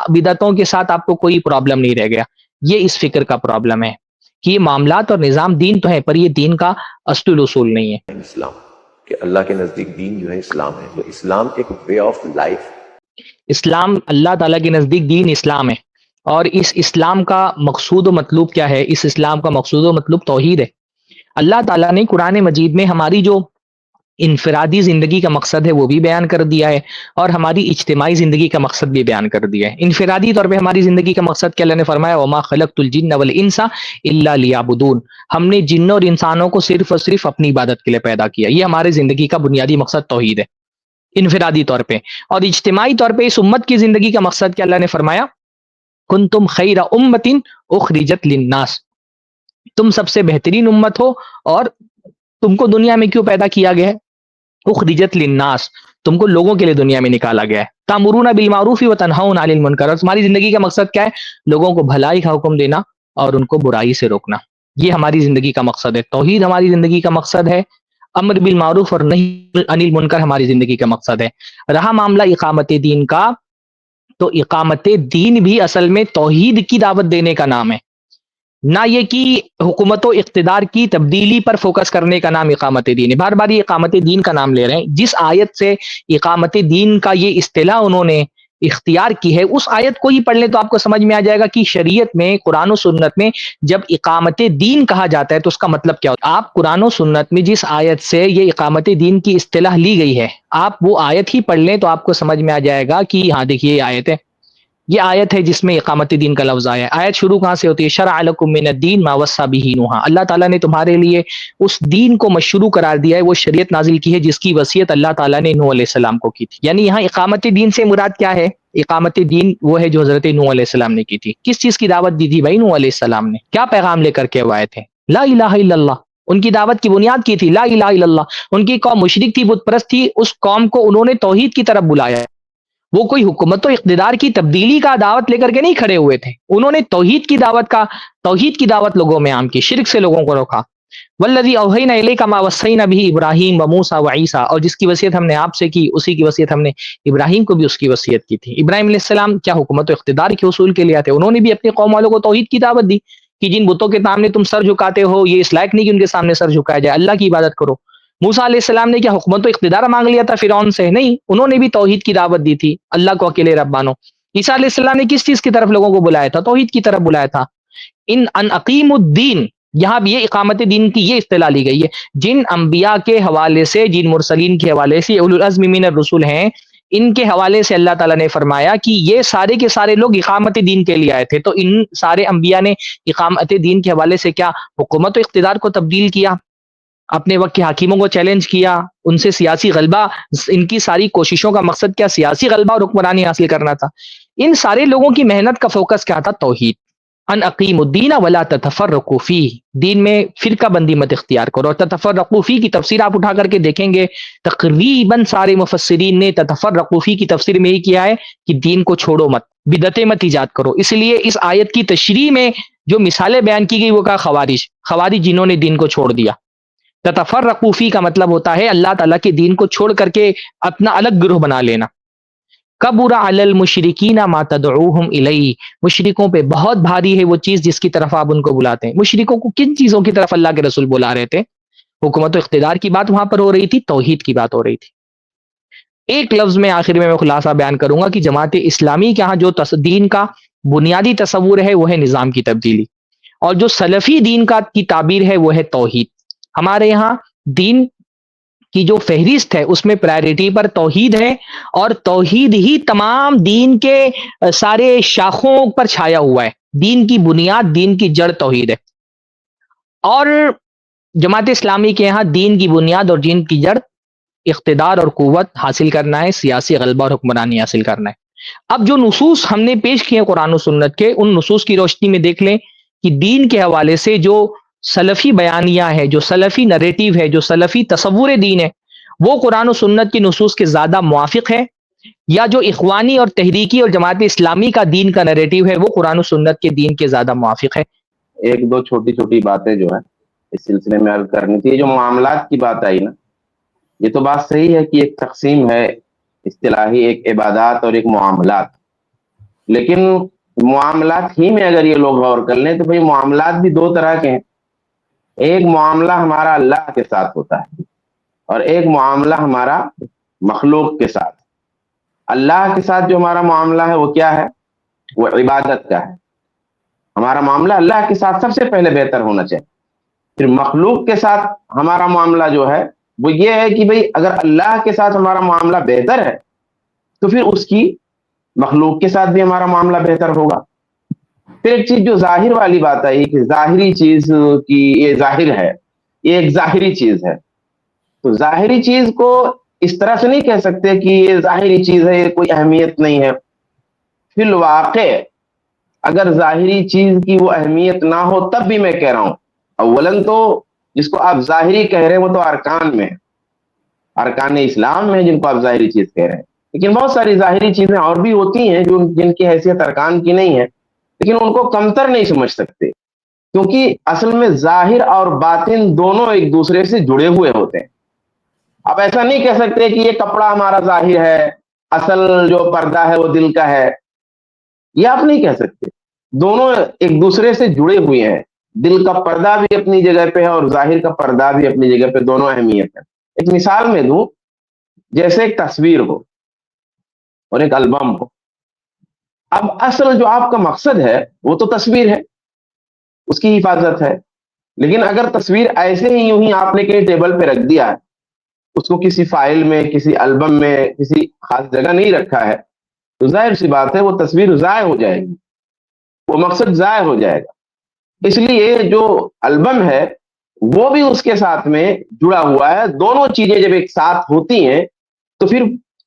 بدعتوں کے ساتھ آپ کو کوئی پرابلم نہیں رہ گیا۔ یہ اس فکر کا پرابلم ہے کہ یہ معاملات اور نظام دین تو ہے پر یہ دین کا اصل اصول نہیں ہے۔ اسلام کہ اللہ کے نزدیک دین جو ہے اسلام ہے، تو اسلام ایک وے آف لائف، اسلام اللہ تعالیٰ کے نزدیک دین اسلام ہے، اور اس اسلام کا مقصود و مطلوب کیا ہے؟ اس اسلام کا مقصود و مطلوب توحید ہے۔ اللہ تعالیٰ نے قرآن مجید میں ہماری جو انفرادی زندگی کا مقصد ہے وہ بھی بیان کر دیا ہے، اور ہماری اجتماعی زندگی کا مقصد بھی بیان کر دیا ہے۔ انفرادی طور پہ ہماری زندگی کا مقصد کیا؟ اللہ نے فرمایا وَمَا خَلَقْتُ الْجِنَّ وَالْإِنسَ إِلَّا لِيَعْبُدُونَ، ہم نے جنوں اور انسانوں کو صرف اور صرف اپنی عبادت کے لیے پیدا کیا۔ یہ ہماری زندگی کا بنیادی مقصد توحید ہے انفرادی طور پہ۔ اور اجتماعی طور پہ اس امت کی زندگی کا مقصد کیا؟ اللہ نے فرمایا کنتم خیر امت اخرجت للناس، تم سب سے بہترین امت ہو، اور تم کو دنیا میں کیوں پیدا کیا گیا ہے؟ اخرجت للناس، تم کو لوگوں کے لیے دنیا میں نکالا گیا ہے۔ تامرون بالمعروف وتنہون عن المنکر، اور تمہاری زندگی کا مقصد کیا ہے؟ لوگوں کو بھلائی کا حکم دینا اور ان کو برائی سے روکنا۔ یہ ہماری زندگی کا مقصد ہے۔ توحید ہماری زندگی کا مقصد ہے، امر بالمعروف اور نہی عن المنکر ہماری زندگی کا مقصد ہے۔ رہا معاملہ اقامت دین کا، تو اقامت دین بھی اصل میں توحید کی دعوت دینے کا نام ہے، نہ یہ کہ حکومت و اقتدار کی تبدیلی پر فوکس کرنے کا نام اقامت دین ہے۔ بار بار یہ اقامت دین کا نام لے رہے ہیں، جس آیت سے اقامت دین کا یہ اصطلاح انہوں نے اختیار کی ہے اس آیت کو ہی پڑھ لیں تو آپ کو سمجھ میں آ جائے گا کہ شریعت میں، قرآن و سنت میں جب اقامت دین کہا جاتا ہے تو اس کا مطلب کیا ہوتا ہے۔ آپ قرآن و سنت میں جس آیت سے یہ اقامت دین کی اصطلاح لی گئی ہے، آپ وہ آیت ہی پڑھ لیں تو آپ کو سمجھ میں آ جائے گا کہ ہاں دیکھیے یہ آیت ہے، یہ آیت ہے جس میں اقامت دین کا لفظ آیا ہے۔ آیت شروع کہاں سے ہوتی ہے؟ شرع لکم من الدین ما وصی بہ نوح، اللہ تعالیٰ نے تمہارے لیے اس دین کو مشروع قرار دیا ہے، وہ شریعت نازل کی ہے جس کی وصیت اللہ تعالیٰ نے نوح علیہ السلام کو کی تھی۔ یعنی یہاں اقامت دین سے مراد کیا ہے؟ اقامت دین وہ ہے جو حضرت نوح علیہ السلام نے کی تھی۔ کس چیز کی دعوت دی تھی بھائی نوح علیہ السلام نے؟ کیا پیغام لے کر کے وہ آئے تھے؟ لا الہ الا اللہ، ان کی دعوت کی بنیاد کی تھی لا الہ الا اللہ۔ ان کی قوم مشرک تھی، بت پرست تھی، اس قوم کو انہوں نے توحید کی طرف بلایا ہے۔ وہ کوئی حکومت و اقتدار کی تبدیلی کا دعوت لے کر کے نہیں کھڑے ہوئے تھے، انہوں نے توحید کی دعوت لوگوں میں عام کی، شرک سے لوگوں کو روکا۔ والذی اوحینا الیک ما وصینا بہ ابراہیم وموسیٰ وعیسیٰ، اور جس کی وصیت ہم نے آپ سے کی اسی کی وصیت ہم نے ابراہیم کو بھی اس کی وصیت کی تھی۔ ابراہیم علیہ السلام کیا حکومت و اقتدار کے حصول کے لیے آتے، انہوں نے بھی اپنی قوم والوں کو توحید کی دعوت دی کہ جن بتوں کے سامنے تم سر جھکاتے ہو یہ اس لائق نہیں کہ ان کے سامنے سر جھکایا جائے، اللہ کی عبادت کرو۔ موسیٰ علیہ السلام نے کیا حکومت و اقتدار مانگ لیا تھا فرعون سے؟ نہیں، انہوں نے بھی توحید کی دعوت دی تھی، اللہ کو اکیلے رب مانو۔ عیسیٰ علیہ السلام نے کس چیز کی طرف لوگوں کو بلایا تھا؟ توحید کی طرف بلایا تھا۔ ان اقیم الدین، یہاں بھی یہ اقامت دین کی یہ اصطلاح لی گئی ہے۔ جن انبیاء کے حوالے سے، جن مرسلین کے حوالے سے، اولو العزم من الرسل ہیں، ان کے حوالے سے اللہ تعالیٰ نے فرمایا کہ یہ سارے کے سارے لوگ اقامت دین کے لیے آئے تھے۔ تو ان سارے انبیاء نے اقامت دین کے حوالے سے کیا حکومت و اقتدار کو تبدیل کیا، اپنے وقت کے حاکموں کو چیلنج کیا، ان سے سیاسی غلبہ، ان کی ساری کوششوں کا مقصد کیا؟ سیاسی غلبہ اور حکمرانی حاصل کرنا تھا۔ ان سارے لوگوں کی محنت کا فوکس کیا تھا؟ توحید۔ ان اقیم الدین ولا تتفرقوا فیہ، دین میں فرقہ بندی مت اختیار کرو۔ اور تتفرقوا فیہ کی تفسیر آپ اٹھا کر کے دیکھیں گے، تقریباً سارے مفسرین نے تتفرقوا فیہ کی تفسیر میں ہی کیا ہے کہ دین کو چھوڑو مت، بدعتیں مت ایجاد کرو۔ اس لیے اس آیت کی تشریح میں جو مثالیں بیان کی گئی وہ کہا خوارج جنہوں نے دین کو چھوڑ دیا۔ تتفرقوا فیہ کا مطلب ہوتا ہے اللہ تعالیٰ کے دین کو چھوڑ کر کے اپنا الگ گروہ بنا لینا۔ کبر علی المشرکین ما تدعوہم الیہ، مشرکوں پہ بہت بھاری ہے وہ چیز جس کی طرف آپ ان کو بلاتے ہیں۔ مشرکوں کو کن چیزوں کی طرف اللہ کے رسول بلا رہے تھے؟ حکومت و اقتدار کی بات وہاں پر ہو رہی تھی، توحید کی بات ہو رہی تھی۔ ایک لفظ میں آخر میں خلاصہ بیان کروں گا کہ جماعت اسلامی کے ہاں جو دین کا بنیادی تصور ہے وہ ہے نظام کی تبدیلی، اور جو سلفی دین کی تعبیر ہے وہ ہے توحید۔ ہمارے یہاں دین کی جو فہرست ہے اس میں پرائرٹی پر توحید ہے، اور توحید ہی تمام دین کے سارے شاخوں پر چھایا ہوا ہے۔ دین کی بنیاد، دین کی جڑ توحید ہے۔ اور جماعت اسلامی کے یہاں دین کی بنیاد اور دین کی جڑ اقتدار اور قوت حاصل کرنا ہے، سیاسی غلبہ اور حکمرانی حاصل کرنا ہے۔ اب جو نصوص ہم نے پیش کیے قرآن و سنت کے، ان نصوص کی روشنی میں دیکھ لیں کہ دین کے حوالے سے جو سلفی بیانیہ ہے، جو سلفی نریٹیو ہے، جو سلفی تصور دین ہے، وہ قرآن و سنت کی نصوص کے زیادہ موافق ہے، یا جو اخوانی اور تحریکی اور جماعت اسلامی کا دین کا نریٹیو ہے وہ قرآن و سنت کے دین کے زیادہ موافق ہے؟ ایک دو چھوٹی چھوٹی باتیں جو ہیں اس سلسلے میں عرض کرنی تھی۔ جو معاملات کی بات آئی نا، یہ تو بات صحیح ہے کہ ایک تقسیم ہے اصطلاحی، ایک عبادات اور ایک معاملات، لیکن معاملات ہی میں اگر یہ لوگ غور کر لیں تو بھئی معاملات بھی دو طرح کے ہیں۔ ایک معاملہ ہمارا اللہ کے ساتھ ہوتا ہے اور ایک معاملہ ہمارا مخلوق کے ساتھ۔ اللہ کے ساتھ جو ہمارا معاملہ ہے وہ کیا ہے؟ وہ عبادت کا ہے۔ ہمارا معاملہ اللہ کے ساتھ سب سے پہلے بہتر ہونا چاہیے۔ پھر مخلوق کے ساتھ ہمارا معاملہ جو ہے وہ یہ ہے کہ بھئی اگر اللہ کے ساتھ ہمارا معاملہ بہتر ہے تو پھر اس کی مخلوق کے ساتھ بھی ہمارا معاملہ بہتر ہوگا۔ پھر ایک چیز جو ظاہر والی بات آئی کہ ظاہری چیز کی یہ ظاہر ہے، یہ ایک ظاہری چیز ہے، تو ظاہری چیز کو اس طرح سے نہیں کہہ سکتے کہ یہ ظاہری چیز ہے، کوئی اہمیت نہیں ہے۔ فی الواقع اگر ظاہری چیز کی وہ اہمیت نہ ہو تب بھی میں کہہ رہا ہوں، اولاً تو جس کو آپ ظاہری کہہ رہے ہیں وہ تو ارکان میں ہے، ارکان اسلام میں جن کو آپ ظاہری چیز کہہ رہے ہیں، لیکن بہت ساری ظاہری چیزیں اور بھی ہوتی ہیں جو جن کی حیثیت ارکان کی نہیں ہے، لیکن ان کو کمتر نہیں سمجھ سکتے، کیونکہ اصل میں ظاہر اور باطن دونوں ایک دوسرے سے جڑے ہوئے ہوتے ہیں۔ آپ ایسا نہیں کہہ سکتے کہ یہ کپڑا ہمارا ظاہر ہے، اصل جو پردہ ہے وہ دل کا ہے، یہ آپ نہیں کہہ سکتے۔ دونوں ایک دوسرے سے جڑے ہوئے ہیں، دل کا پردہ بھی اپنی جگہ پہ ہے اور ظاہر کا پردہ بھی اپنی جگہ پہ، دونوں اہمیت ہے۔ ایک مثال میں دوں، جیسے ایک تصویر ہو اور ایک البم ہو، اب اصل جو آپ کا مقصد ہے وہ تو تصویر ہے، اس کی حفاظت ہے، لیکن اگر تصویر ایسے ہی یوں ہی آپ نے کہیں ٹیبل پہ رکھ دیا ہے، اس کو کسی فائل میں، کسی البم میں، کسی خاص جگہ نہیں رکھا ہے، تو ظاہر سی بات ہے وہ تصویر ضائع ہو جائے گی، وہ مقصد ضائع ہو جائے گا۔ اس لیے جو البم ہے وہ بھی اس کے ساتھ میں جڑا ہوا ہے، دونوں چیزیں جب ایک ساتھ ہوتی ہیں تو پھر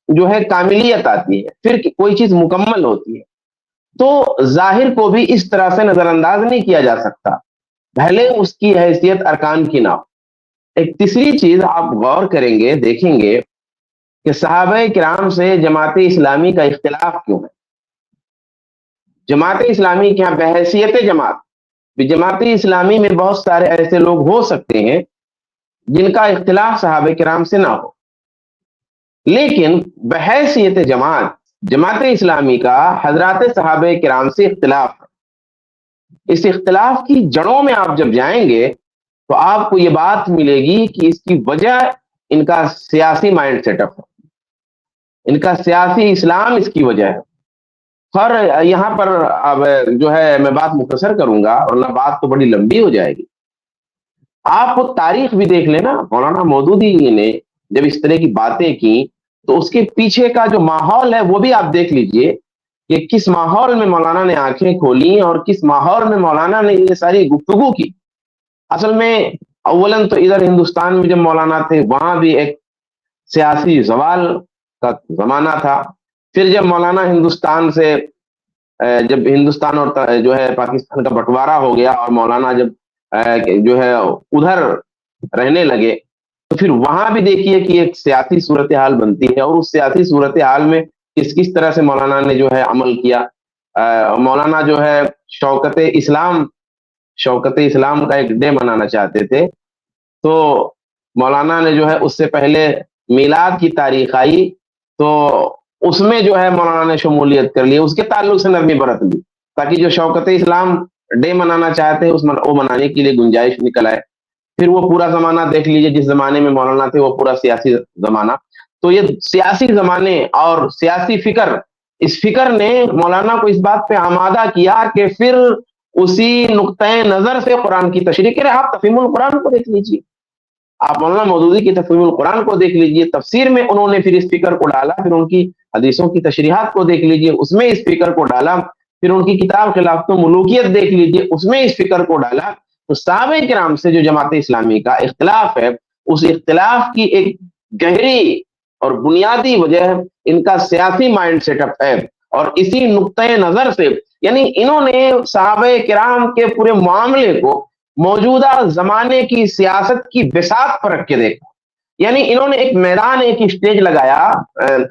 جو ہے کاملیت آتی ہے، پھر کوئی چیز مکمل ہوتی ہے۔ تو ظاہر کو بھی اس طرح سے نظر انداز نہیں کیا جا سکتا، بھلے اس کی حیثیت ارکان کی نہ ہو۔ ایک تیسری چیز آپ غور کریں گے، دیکھیں گے کہ صحابہ کرام سے جماعت اسلامی کا اختلاف کیوں ہے۔ جماعت اسلامی کے یہاں بحیثیت جماعت اسلامی میں بہت سارے ایسے لوگ ہو سکتے ہیں جن کا اختلاف صحابہ کرام سے نہ ہو، لیکن بحیثیت جماعت اسلامی کا حضرات صحابہ کرام سے اختلاف ہے۔ اس اختلاف کی جڑوں میں آپ جب جائیں گے تو آپ کو یہ بات ملے گی کہ اس کی وجہ ان کا سیاسی مائنڈ سیٹ اپ ہے, ان کا سیاسی اسلام اس کی وجہ ہے. خیر یہاں پر اب جو ہے میں بات مختصر کروں گا ورنہ بات تو بڑی لمبی ہو جائے گی. آپ تاریخ بھی دیکھ لیں نا, مولانا مودودی نے جب اس طرح کی باتیں کی تو اس کے پیچھے کا جو ماحول ہے وہ بھی آپ دیکھ لیجئے کہ کس ماحول میں مولانا نے آنکھیں کھولی اور کس ماحول میں مولانا نے یہ ساری گفتگو کی. اصل میں اولاً تو ادھر ہندوستان میں جب مولانا تھے وہاں بھی ایک سیاسی زوال کا زمانہ تھا. پھر جب مولانا ہندوستان سے جب ہندوستان اور جو ہے پاکستان کا بٹوارا ہو گیا اور مولانا جب جو ہے ادھر رہنے لگے تو پھر وہاں بھی دیکھیے کہ ایک سیاسی صورتحال بنتی ہے, اور اس سیاسی صورتحال میں کس طرح سے مولانا نے جو ہے عمل کیا. مولانا جو ہے شوکت اسلام کا ایک ڈے منانا چاہتے تھے, تو مولانا نے جو ہے اس سے پہلے میلاد کی تاریخ آئی تو اس میں جو ہے مولانا نے شمولیت کر لی, اس کے تعلق سے نرمی برت لی تاکہ جو شوکت اسلام ڈے منانا چاہتے ہیں وہ منانے کے لیے گنجائش نکل آئے. پھر وہ پورا زمانہ دیکھ لیجئے جس زمانے میں مولانا تھے وہ پورا سیاسی زمانہ. تو یہ سیاسی زمانے اور سیاسی فکر, اس فکر نے مولانا کو اس بات پہ آمادہ کیا کہ پھر اسی نقطۂ نظر سے قرآن کی تشریح کرے. آپ تفہیم القرآن کو دیکھ لیجئے, آپ مولانا مودودی کی تفہیم القرآن کو دیکھ لیجئے, تفسیر میں انہوں نے پھر اس فکر کو ڈالا. پھر ان کی حدیثوں کی تشریحات کو دیکھ لیجئے, اس میں اس فکر کو ڈالا. پھر ان کی کتاب خلافت و ملوکیت دیکھ لیجئے, اس میں اس فکر کو ڈالا. تو صحابہ کرام سے جو جماعت اسلامی کا اختلاف ہے, اس اختلاف کی ایک گہری اور بنیادی وجہ ان کا سیاسی مائنڈ سیٹ اپ ہے. اور اسی نقطۂ نظر سے یعنی انہوں نے صحابہ کرام کے پورے معاملے کو موجودہ زمانے کی سیاست کی بساط پر رکھ کے دیکھا. یعنی انہوں نے ایک میدان, ایک اسٹیج لگایا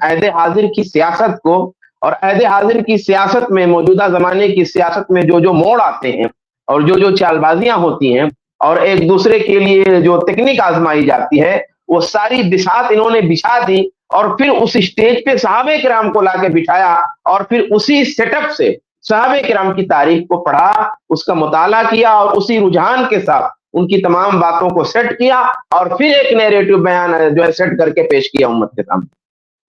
عہد حاضر کی سیاست کو, اور عہد حاضر کی سیاست میں موجودہ زمانے کی سیاست میں جو موڑ آتے ہیں اور جو چال بازیاں ہوتی ہیں اور ایک دوسرے کے لیے جو تکنیک آزمائی جاتی ہے, وہ ساری بساط انہوں نے بچھا دی. اور پھر اس اسٹیج پہ صحابہ کرام کو لا کے بٹھایا, اور پھر اسی سیٹ اپ سے صحابہ کرام کی تاریخ کو پڑھا, اس کا مطالعہ کیا, اور اسی رجحان کے ساتھ ان کی تمام باتوں کو سیٹ کیا, اور پھر ایک نیریٹو بیان جو ہے سیٹ کر کے پیش کیا امت کے سامنے.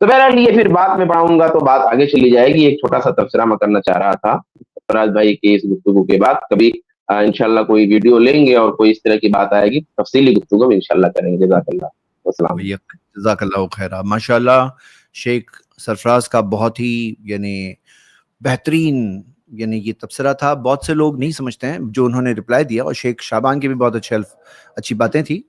تو بہرحال یہ پھر بات میں پڑھاؤں گا تو بات آگے چلی جائے گی. ایک چھوٹا سا تبصرہ میں کرنا چاہ رہا تھا فراز بھائی کی اس گفتگو کے بعد. کبھی انشاءاللہ کوئی ویڈیو لیں گے اور کوئی اس طرح کی بات آئے گی تفصیلی گفتگو انشاءاللہ کریں گے. جزاک اللہ, السلام. جزاک اللہ خیر. ماشاءاللہ شیخ سرفراز کا بہت ہی یعنی بہترین یعنی یہ تبصرہ تھا. بہت سے لوگ نہیں سمجھتے ہیں جو انہوں نے رپلائی دیا, اور شیخ شعبان کی بھی بہت اچھی باتیں تھی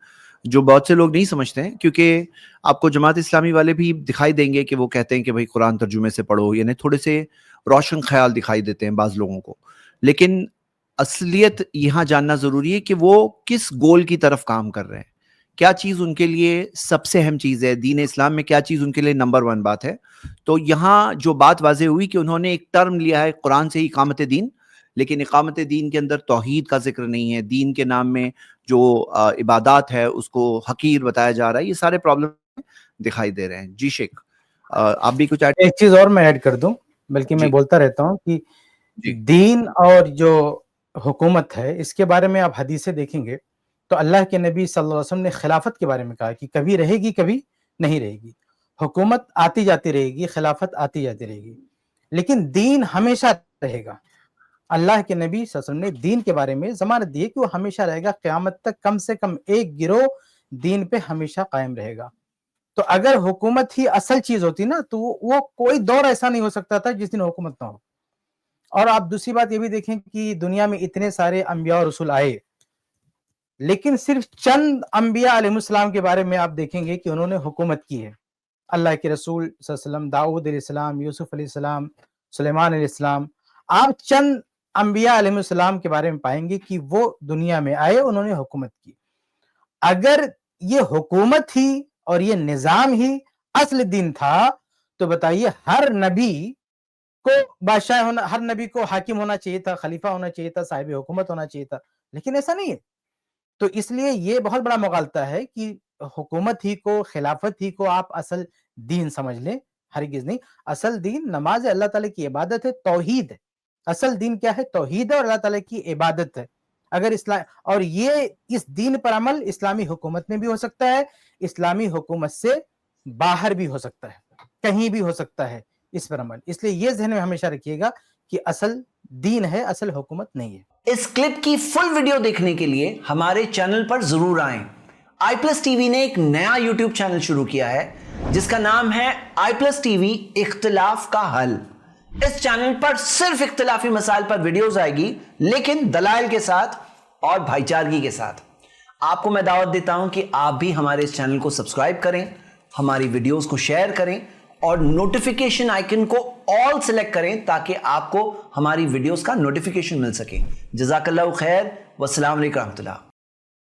جو بہت سے لوگ نہیں سمجھتے ہیں, کیونکہ آپ کو جماعت اسلامی والے بھی دکھائی دیں گے کہ وہ کہتے ہیں کہ بھائی قرآن ترجمے سے پڑھو, یعنی تھوڑے سے روشن خیال دکھائی دیتے ہیں بعض لوگوں کو. لیکن اصلیت یہاں جاننا ضروری ہے کہ وہ کس گول کی طرف کام کر رہے ہیں, کیا چیز ان کے لیے سب سے اہم چیز ہے دین اسلام میں, کیا چیز ان کے لیے نمبر 1 بات ہے. تو یہاں جو بات واضح ہوئی کہ انہوں نے ایک ٹرم لیا ہے قرآن سے ہی اقامت دین, لیکن اقامت دین کے اندر توحید کا ذکر نہیں ہے, دین کے نام میں جو عبادات ہے اس کو حقیر بتایا جا رہا ہے. یہ سارے پرابلم دکھائی دے رہے ہیں. جی شیخ آپ بھی کچھ ایک چیز اور میں ایڈ کر دوں, بلکہ میں بولتا رہتا ہوں کہ دین اور جو حکومت ہے اس کے بارے میں آپ حدیثیں دیکھیں گے تو اللہ کے نبی صلی اللہ علیہ وسلم نے خلافت کے بارے میں کہا کہ کبھی رہے گی کبھی نہیں رہے گی, حکومت آتی جاتی رہے گی, خلافت آتی جاتی رہے گی, لیکن دین ہمیشہ رہے گا. اللہ کے نبی صلی اللہ علیہ وسلم نے دین کے بارے میں ضمانت دی ہے کہ وہ ہمیشہ رہے گا, قیامت تک کم سے کم ایک گروہ دین پہ ہمیشہ قائم رہے گا. تو اگر حکومت ہی اصل چیز ہوتی نا تو وہ کوئی دور ایسا نہیں ہو سکتا تھا جس دن حکومت نہ ہو. اور آپ دوسری بات یہ بھی دیکھیں کہ دنیا میں اتنے سارے انبیاء اور رسول آئے, لیکن صرف چند انبیاء علیہ السلام کے بارے میں آپ دیکھیں گے کہ انہوں نے حکومت کی ہے. اللہ کے رسول صلی اللہ علیہ وسلم, داؤد علیہ السلام, یوسف علیہ السلام, سلیمان علیہ السلام, آپ چند انبیاء علیہ السلام کے بارے میں پائیں گے کہ وہ دنیا میں آئے, انہوں نے حکومت کی. اگر یہ حکومت ہی اور یہ نظام ہی اصل دین تھا تو بتائیے ہر نبی کو بادشاہ ہونا, ہر نبی کو حاکم ہونا چاہیے تھا, خلیفہ ہونا چاہیے تھا, صاحب حکومت ہونا چاہیے تھا, لیکن ایسا نہیں ہے. تو اس لیے یہ بہت بڑا مغالطہ ہے کہ حکومت ہی کو, خلافت ہی کو آپ اصل دین سمجھ لیں. ہرگز نہیں. اصل دین نماز ہے, اللہ تعالیٰ کی عبادت ہے, توحید ہے. اصل دین کیا ہے؟ توحید ہے اور اللہ تعالیٰ کی عبادت ہے. اگر اسلام اور یہ اس دین پر عمل اسلامی حکومت میں بھی ہو سکتا ہے, اسلامی حکومت سے باہر بھی ہو سکتا ہے, کہیں بھی ہو سکتا ہے اس پر عمل. اس لیے یہ ذہن میں ہمیشہ رکھیے گا کہ اصل دین ہے, اصل حکومت نہیں ہے. اس کلپ کی فل ویڈیو دیکھنے کے لیے ہمارے چینل پر ضرور آئیں. آئی پلس ٹی وی نے ایک نیا یوٹیوب چینل شروع کیا ہے جس کا نام ہے آئی پلس ٹی وی اختلاف کا حل. اس چینل پر صرف اختلافی مسائل پر ویڈیوز آئے گی, لیکن دلائل کے ساتھ اور بھائی چارگی کے ساتھ. آپ کو میں دعوت دیتا ہوں کہ آپ بھی ہمارے اس چینل کو سبسکرائب کریں, ہماری ویڈیوز کو شیئر کریں اور نوٹیفیکیشن آئیکن کو آل سلیکٹ کریں تاکہ آپ کو ہماری ویڈیوز کا نوٹیفیکیشن مل سکے. جزاک اللہ خیر, والسلام علیکم ورحمۃ اللہ.